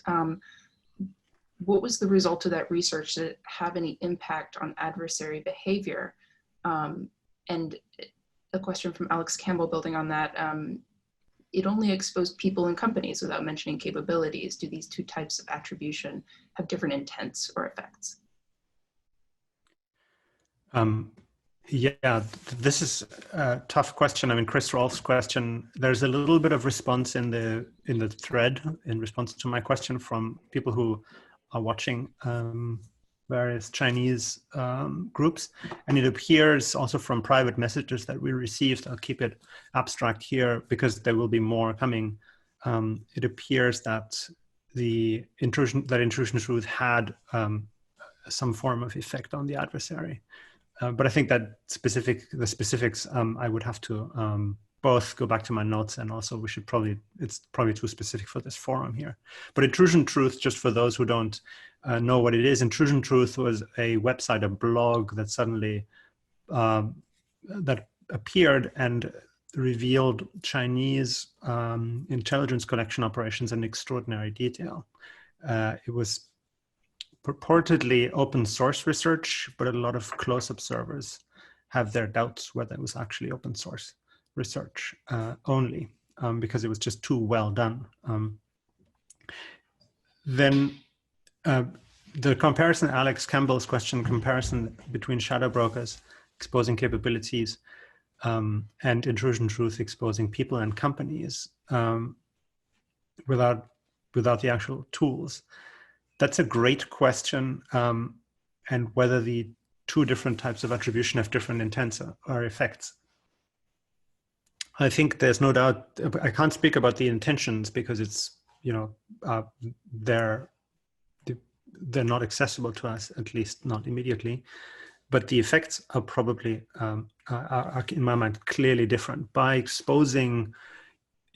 What was the result of that research? Did it have any impact on adversary behavior? And a question from Alex Campbell building on that. It only exposed people and companies without mentioning capabilities. Do these two types of attribution have different intents or effects? Yeah, this is a tough question. I mean, Chris Rolfe's question, there's a little bit of response in the thread in response to my question from people who are watching various Chinese groups. And it appears also from private messages that we received, I'll keep it abstract here because there will be more coming. It appears that the intrusion truth had some form of effect on the adversary. But I think that the specifics, I would have to both go back to my notes, and also it's probably too specific for this forum here. But Intrusion Truth, just for those who don't know what it is, Intrusion Truth was a website, a blog that suddenly that appeared and revealed Chinese intelligence collection operations in extraordinary detail. It was purportedly open source research, but a lot of close observers have their doubts whether it was actually open source research only, because it was just too well done. Then the comparison, Alex Campbell's comparison between shadow brokers exposing capabilities and Intrusion Truth exposing people and companies without the actual tools. That's a great question, and whether the two different types of attribution have different intents or effects. I think there's no doubt, I can't speak about the intentions because it's, they're not accessible to us, at least not immediately, but the effects are probably, are in my mind, clearly different. By exposing,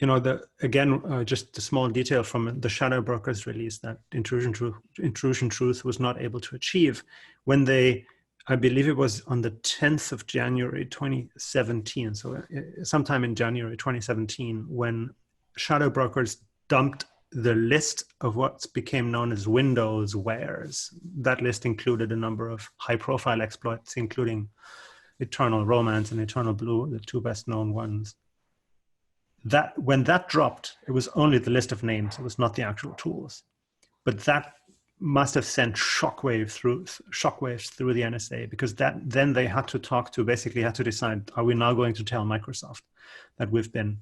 just a small detail from the shadow brokers release that Intrusion Truth was not able to achieve when they, I believe it was on the 10th of January 2017, so sometime in January 2017, when shadow brokers dumped the list of what became known as Windows wares. That list included a number of high-profile exploits, including Eternal Romance and Eternal Blue, the two best-known ones. When that dropped, it was only the list of names. It was not the actual tools. But that must have sent shockwaves through the NSA, because then they had to basically had to decide, are we now going to tell Microsoft that we've been,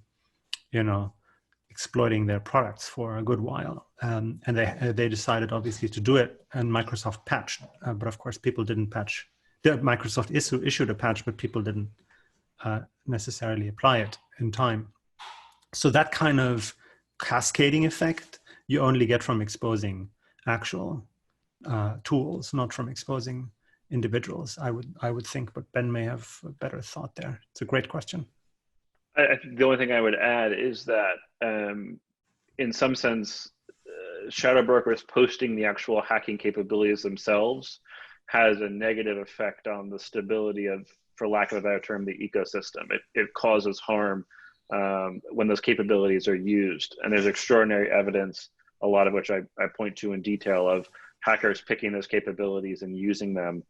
exploiting their products for a good while? And they decided obviously to do it, and Microsoft patched, but of course people didn't patch. Microsoft issued a patch, but people didn't necessarily apply it in time. So that kind of cascading effect you only get from exposing actual tools, not from exposing individuals, I would think, but Ben may have a better thought there. It's a great question. I think the only thing I would add is that in some sense, shadow brokers posting the actual hacking capabilities themselves has a negative effect on the stability of, for lack of a better term, the ecosystem. It causes harm when those capabilities are used. And there's extraordinary evidence, a lot of which I point to in detail, of hackers picking those capabilities and using them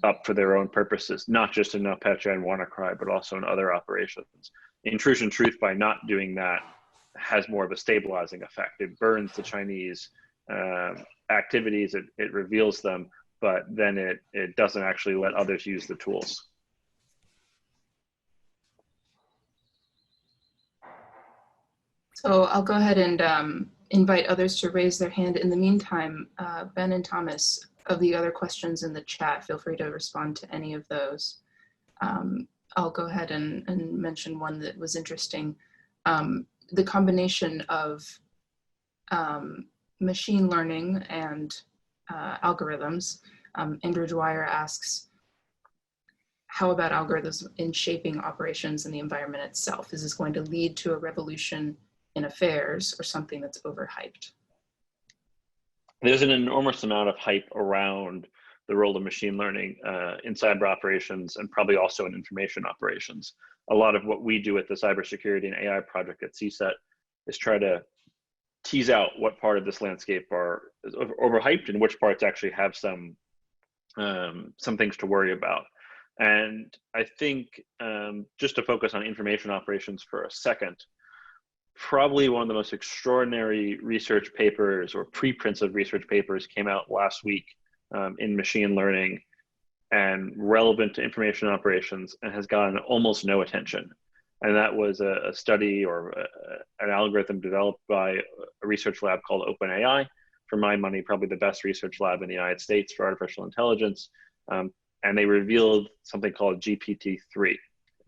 up for their own purposes, not just in NotPetya and WannaCry, but also in other operations. Intrusion Truth, by not doing that, has more of a stabilizing effect. It burns the Chinese activities, it reveals them, but then it doesn't actually let others use the tools. So I'll go ahead and invite others to raise their hand. In the meantime, Ben and Thomas, of the other questions in the chat, feel free to respond to any of those. I'll go ahead and mention one that was interesting. The combination of machine learning and algorithms. Andrew Dwyer asks, how about algorithms in shaping operations in the environment itself? Is this going to lead to a revolution in affairs or something that's overhyped? There's an enormous amount of hype around the role of machine learning in cyber operations, and probably also in information operations. A lot of what we do at the Cybersecurity and AI project at CSET is try to tease out what part of this landscape is overhyped and which parts actually have some things to worry about. And I think just to focus on information operations for a second, probably one of the most extraordinary research papers or preprints of research papers came out last week in machine learning and relevant to information operations, and has gotten almost no attention. And that was a study or an algorithm developed by a research lab called OpenAI. For my money, probably the best research lab in the United States for artificial intelligence. And they revealed something called GPT-3,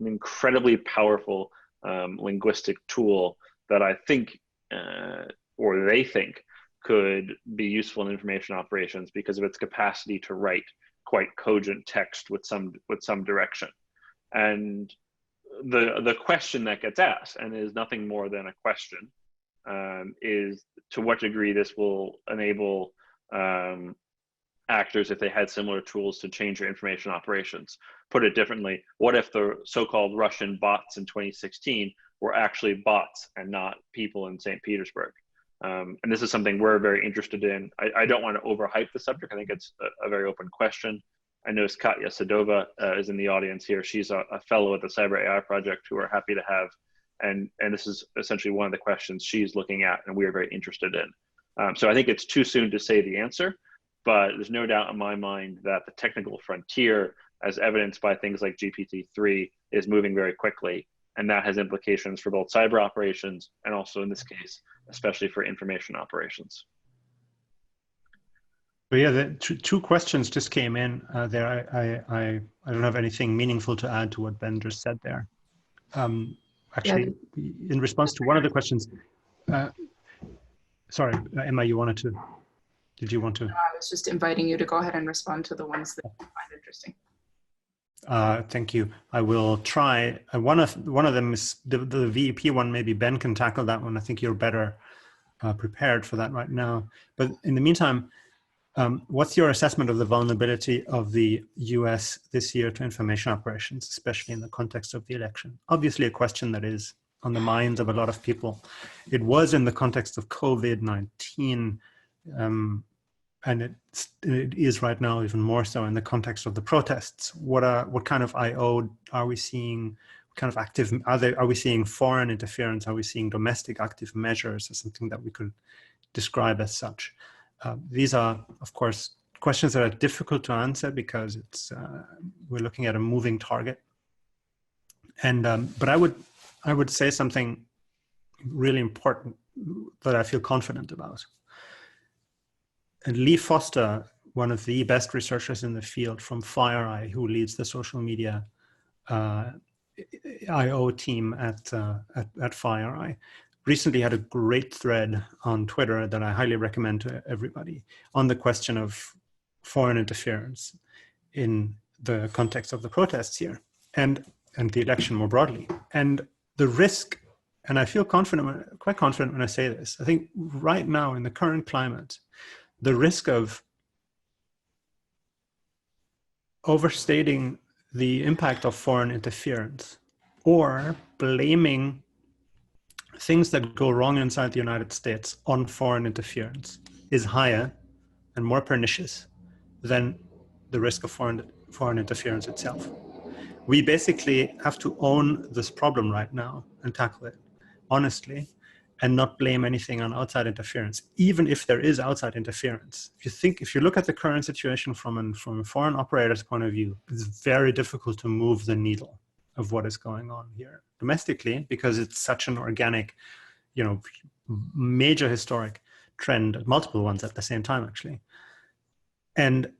an incredibly powerful linguistic tool that I think, or they think, could be useful in information operations because of its capacity to write quite cogent text with some direction. And the question that gets asked, and is nothing more than a question, is to what degree this will enable actors, if they had similar tools, to change their information operations. Put it differently, what if the so-called Russian bots in 2016 were actually bots and not people in St. Petersburg? And this is something we're very interested in. I don't want to overhype the subject. I think it's a very open question. I noticed Katya Sadova is in the audience here. She's a fellow at the Cyber AI Project, who we're happy to have. And this is essentially one of the questions she's looking at and we are very interested in. So I think it's too soon to say the answer, but there's no doubt in my mind that the technical frontier, as evidenced by things like GPT-3, is moving very quickly. And that has implications for both cyber operations and also, in this case, especially for information operations. But yeah, the two questions just came in there. I don't have anything meaningful to add to what Ben just said there. Actually, in response to one of the questions, sorry, Emma, did you want to? I was just inviting you to go ahead and respond to the ones that you find interesting. Thank you. I will try. One of them is the VEP one. Maybe Ben can tackle that one. I think you're better prepared for that right now. But in the meantime, what's your assessment of the vulnerability of the US this year to information operations, especially in the context of the election? Obviously, a question that is on the minds of a lot of people. It was in the context of COVID-19, and it is right now even more so in the context of the protests. What kind of IO are we seeing? What kind of active are we seeing foreign interference? Are we seeing domestic active measures, or something that we could describe as such? These are, of course, questions that are difficult to answer because we're looking at a moving target. And but I would say something really important that I feel confident about. And Lee Foster, one of the best researchers in the field from FireEye, who leads the social media IO team at FireEye, recently had a great thread on Twitter that I highly recommend to everybody on the question of foreign interference in the context of the protests here and the election more broadly. And the risk, and I feel confident, quite confident when I say this, I think right now in the current climate, the risk of overstating the impact of foreign interference or blaming things that go wrong inside the United States on foreign interference is higher and more pernicious than the risk of foreign interference itself. We basically have to own this problem right now and tackle it honestly and not blame anything on outside interference, even if there is outside interference. If you look at the current situation from a foreign operator's point of view, it's very difficult to move the needle of what is going on here domestically, because it's such an organic, major historic trend, multiple ones at the same time, actually. And,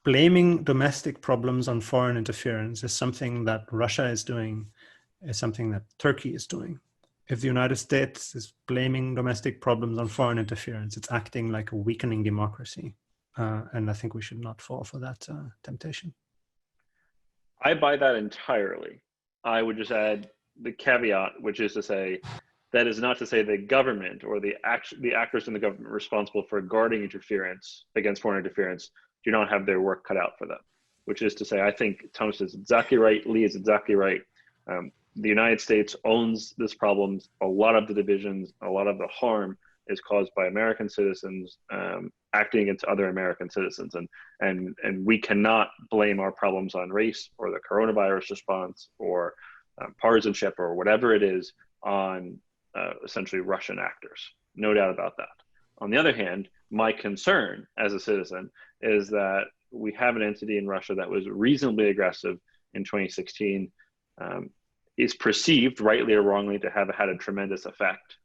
blaming domestic problems on foreign interference is something that Russia is doing, is something that Turkey is doing. If the United States is blaming domestic problems on foreign interference, it's acting like a weakening democracy. And I think we should not fall for that temptation. I buy that entirely. I would just add the caveat, which is to say, that is not to say the government or the actors in the government responsible for guarding interference against foreign interference do not have their work cut out for them. Which is to say, I think Thomas is exactly right, Lee is exactly right. The United States owns this problem. A lot of the divisions, a lot of the harm is caused by American citizens acting against other American citizens. And we cannot blame our problems on race or the coronavirus response or partisanship or whatever it is on essentially Russian actors. No doubt about that. On the other hand, my concern as a citizen is that we have an entity in Russia that was reasonably aggressive in 2016, is perceived, rightly or wrongly, to have had a tremendous effect,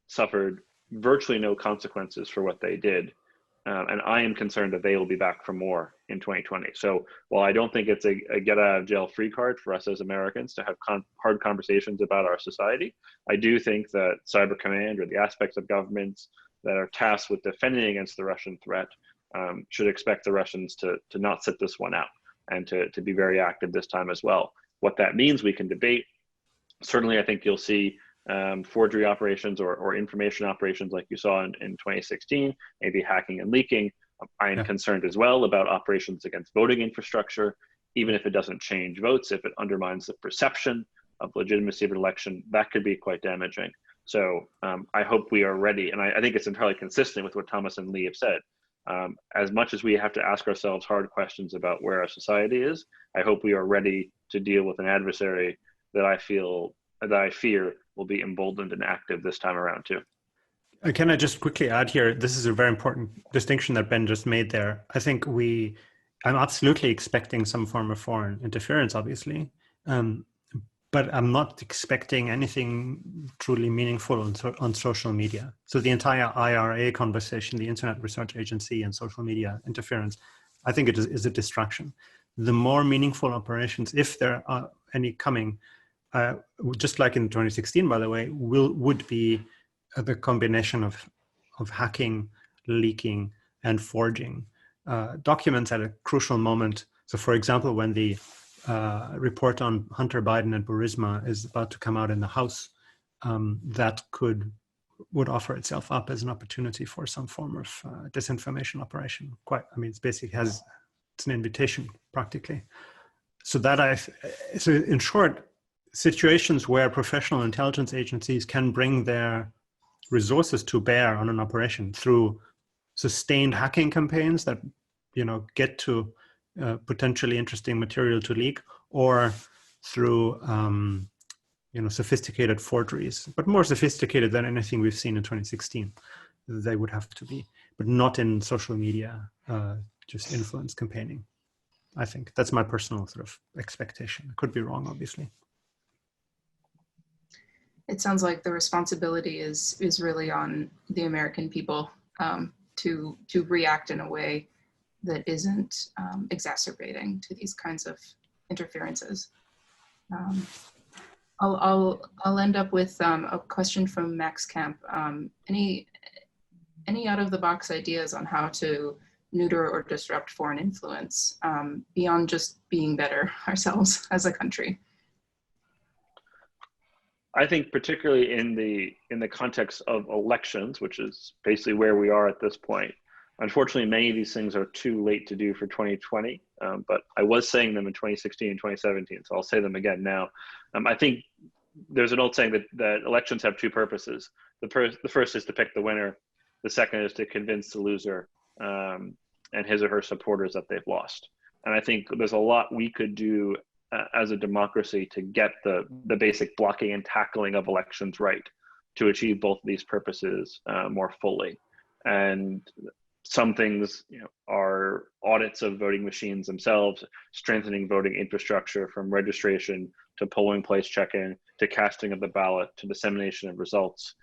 suffered virtually no consequences for what they did. And I am concerned that they will be back for more in 2020. So while I don't think it's a get out of jail free card for us as Americans to have hard conversations about our society, I do think that Cyber Command or the aspects of governments that are tasked with defending against the Russian threat should expect the Russians to not sit this one out and to be very active this time as well. What that means we can debate. Certainly, I think you'll see forgery operations or information operations like you saw in 2016, maybe hacking and leaking. I am concerned as well about operations against voting infrastructure, even if it doesn't change votes, if it undermines the perception of legitimacy of an election, that could be quite damaging. So I hope we are ready. And I think it's entirely consistent with what Thomas and Lee have said. As much as we have to ask ourselves hard questions about where our society is, I hope we are ready to deal with an adversary that I fear will be emboldened and active this time around too. Can I just quickly add here, this is a very important distinction that Ben just made there. I think I'm absolutely expecting some form of foreign interference, obviously, but I'm not expecting anything truly meaningful on social media. So the entire IRA conversation, the Internet Research Agency and social media interference, I think it is a distraction. The more meaningful operations, if there are any coming, just like in 2016, by the way, would be the combination of hacking, leaking, and forging documents at a crucial moment. So, for example, when the report on Hunter Biden and Burisma is about to come out in the House, that would offer itself up as an opportunity for some form of disinformation operation. It's an invitation practically. So in short, situations where professional intelligence agencies can bring their resources to bear on an operation through sustained hacking campaigns that, get to potentially interesting material to leak, or through sophisticated forgeries, but more sophisticated than anything we've seen in 2016. They would have to be, but not in social media, just influence campaigning. I think that's my personal sort of expectation. I could be wrong, obviously. It sounds like the responsibility is really on the American people to react in a way that isn't exacerbating to these kinds of interferences. I'll end up with a question from Max Kemp. Any out of the box ideas on how to neuter or disrupt foreign influence beyond just being better ourselves as a country? I think particularly in the context of elections, which is basically where we are at this point. Unfortunately, many of these things are too late to do for 2020, but I was saying them in 2016 and 2017, so I'll say them again now. I think there's an old saying that elections have two purposes. The first is to pick the winner. The second is to convince the loser and his or her supporters that they've lost. And I think there's a lot we could do as a democracy to get the basic blocking and tackling of elections right to achieve both of these purposes more fully. And some things are audits of voting machines themselves, strengthening voting infrastructure from registration to polling place check-in to casting of the ballot to dissemination of results,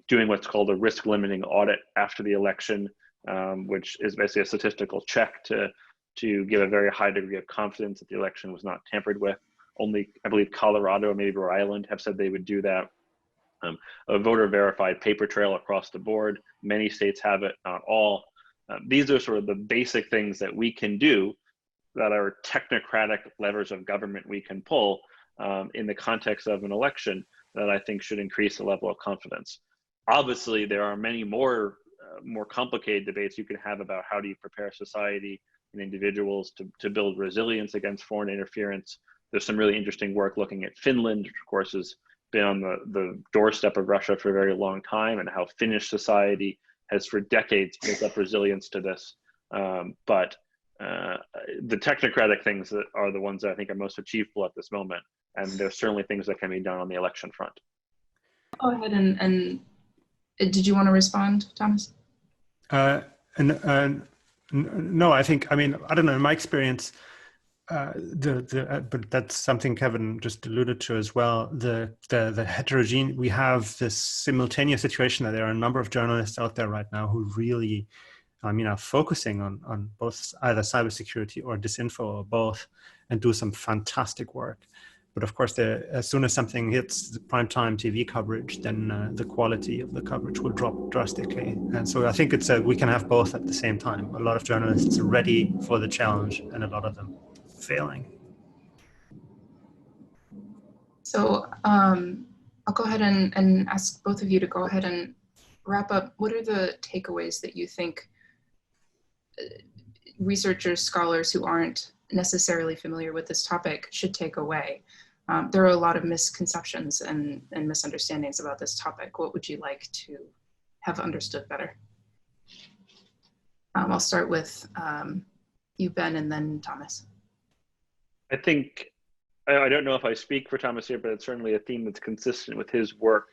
doing what's called a risk limiting audit after the election, which is basically a statistical check to give a very high degree of confidence that the election was not tampered with. Only, I believe, Colorado, maybe Rhode Island have said they would do that. A voter verified paper trail across the board. Many states have it, not all. These are sort of the basic things that we can do that are technocratic levers of government we can pull in the context of an election that I think should increase the level of confidence. Obviously, there are many more complicated debates you can have about how do you prepare society and individuals to build resilience against foreign interference. There's some really interesting work looking at Finland, which of course has been on the doorstep of Russia for a very long time, and how Finnish society has for decades built up resilience to this. But the technocratic things that are the ones that I think are most achievable at this moment. And there's certainly things that can be done on the election front. Go ahead and did you want to respond, Thomas? No, I don't know, in my experience, but that's something Kevin just alluded to as well. The heterogeneous, we have this simultaneous situation that there are a number of journalists out there right now who really, are focusing on both either cybersecurity or disinfo or both, and do some fantastic work. But of course, as soon as something hits the primetime TV coverage, then the quality of the coverage will drop drastically. And so I think we can have both at the same time. A lot of journalists are ready for the challenge, and a lot of them failing. So I'll go ahead and ask both of you to go ahead and wrap up. What are the takeaways that you think researchers, scholars who aren't necessarily familiar with this topic should take away? There are a lot of misconceptions and misunderstandings about this topic. What would you like to have understood better? I'll start with you, Ben, and then Thomas. I think, I don't know if I speak for Thomas here, but it's certainly a theme that's consistent with his work.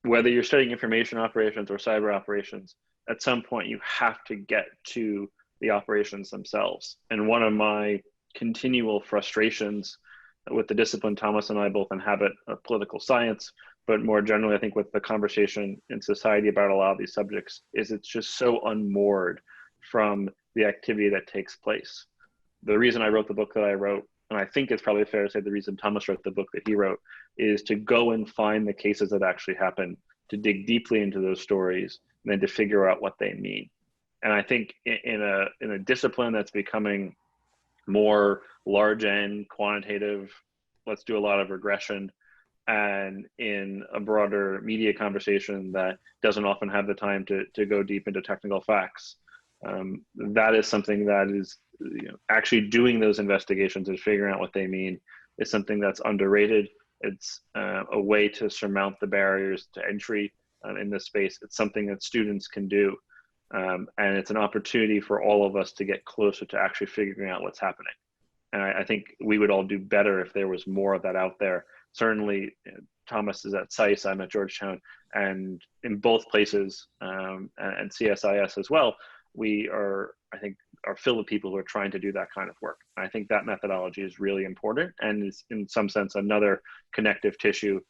Whether you're studying information operations or cyber operations, at some point you have to get to the operations themselves. And one of my continual frustrations with the discipline Thomas and I both inhabit of political science, but more generally, I think with the conversation in society about a lot of these subjects, is it's just so unmoored from the activity that takes place. The reason I wrote the book that I wrote, and I think it's probably fair to say the reason Thomas wrote the book that he wrote, is to go and find the cases that actually happen, to dig deeply into those stories, and then to figure out what they mean. And I think in a discipline that's becoming more large and quantitative, let's do a lot of regression, and in a broader media conversation that doesn't often have the time to go deep into technical facts, that is something that is actually doing those investigations and figuring out what they mean is something that's underrated. It's a way to surmount the barriers to entry in this space. It's something that students can do. And it's an opportunity for all of us to get closer to actually figuring out what's happening. And I think we would all do better if there was more of that out there. Certainly, Thomas is at SAIS, I'm at Georgetown, and in both places, and CSIS as well, we are, I think, are filled with people who are trying to do that kind of work. I think that methodology is really important, and is in some sense another connective tissue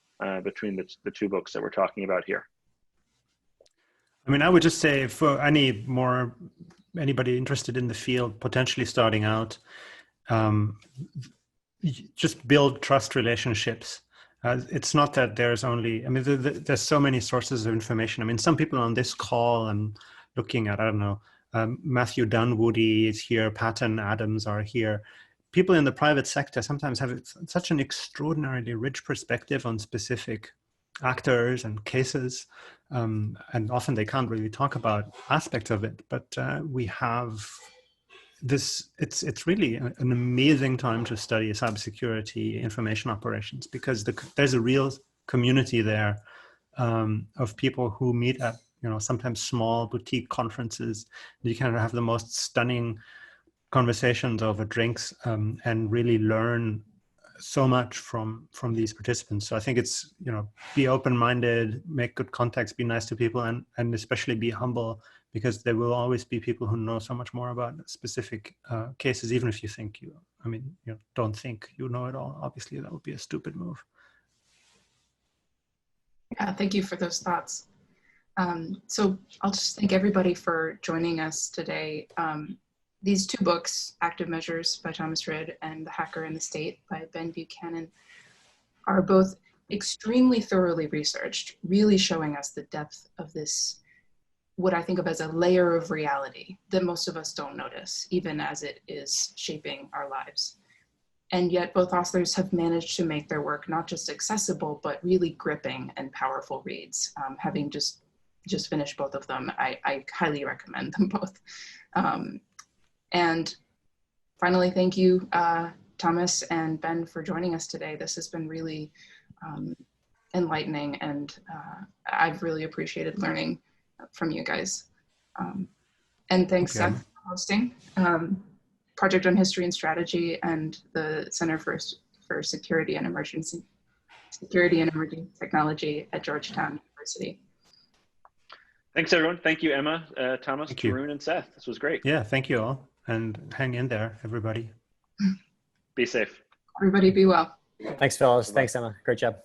between the two books that we're talking about here. I mean, I would just say for anybody interested in the field, potentially starting out, just build trust relationships. It's not that there's only, I mean, there's so many sources of information. I mean, some people on this call, I'm looking at, I don't know, Matthew Dunwoody is here, Patton Adams are here. People in the private sector sometimes have such an extraordinarily rich perspective on specific actors and cases, and often they can't really talk about aspects of it, but we have this, it's really an amazing time to study cybersecurity information operations, because there's a real community there of people who meet at, sometimes small boutique conferences. You can have the most stunning conversations over drinks and really learn so much from these participants. So I think it's, be open-minded, make good contacts, be nice to people, and especially be humble, because there will always be people who know so much more about specific cases, even if you think don't think you know it all. Obviously, that would be a stupid move. Yeah, thank you for those thoughts. So I'll just thank everybody for joining us today. These two books, Active Measures by Thomas Rid and The Hacker and the State by Ben Buchanan, are both extremely thoroughly researched, really showing us the depth of this, what I think of as a layer of reality that most of us don't notice, even as it is shaping our lives. And yet both authors have managed to make their work not just accessible, but really gripping and powerful reads. Having just finished both of them, I highly recommend them both. And finally, thank you, Thomas and Ben, for joining us today. This has been really enlightening, and I've really appreciated learning from you guys. And thanks, Seth, for hosting. Project on History and Strategy and the Center for Security and Emerging Technology at Georgetown University. Thanks, everyone. Thank you, Emma, Thomas, Tarun, and Seth. This was great. Yeah, thank you all. And hang in there, everybody. Be safe. Everybody be well. Thanks, fellas. Thanks, Emma. Great job.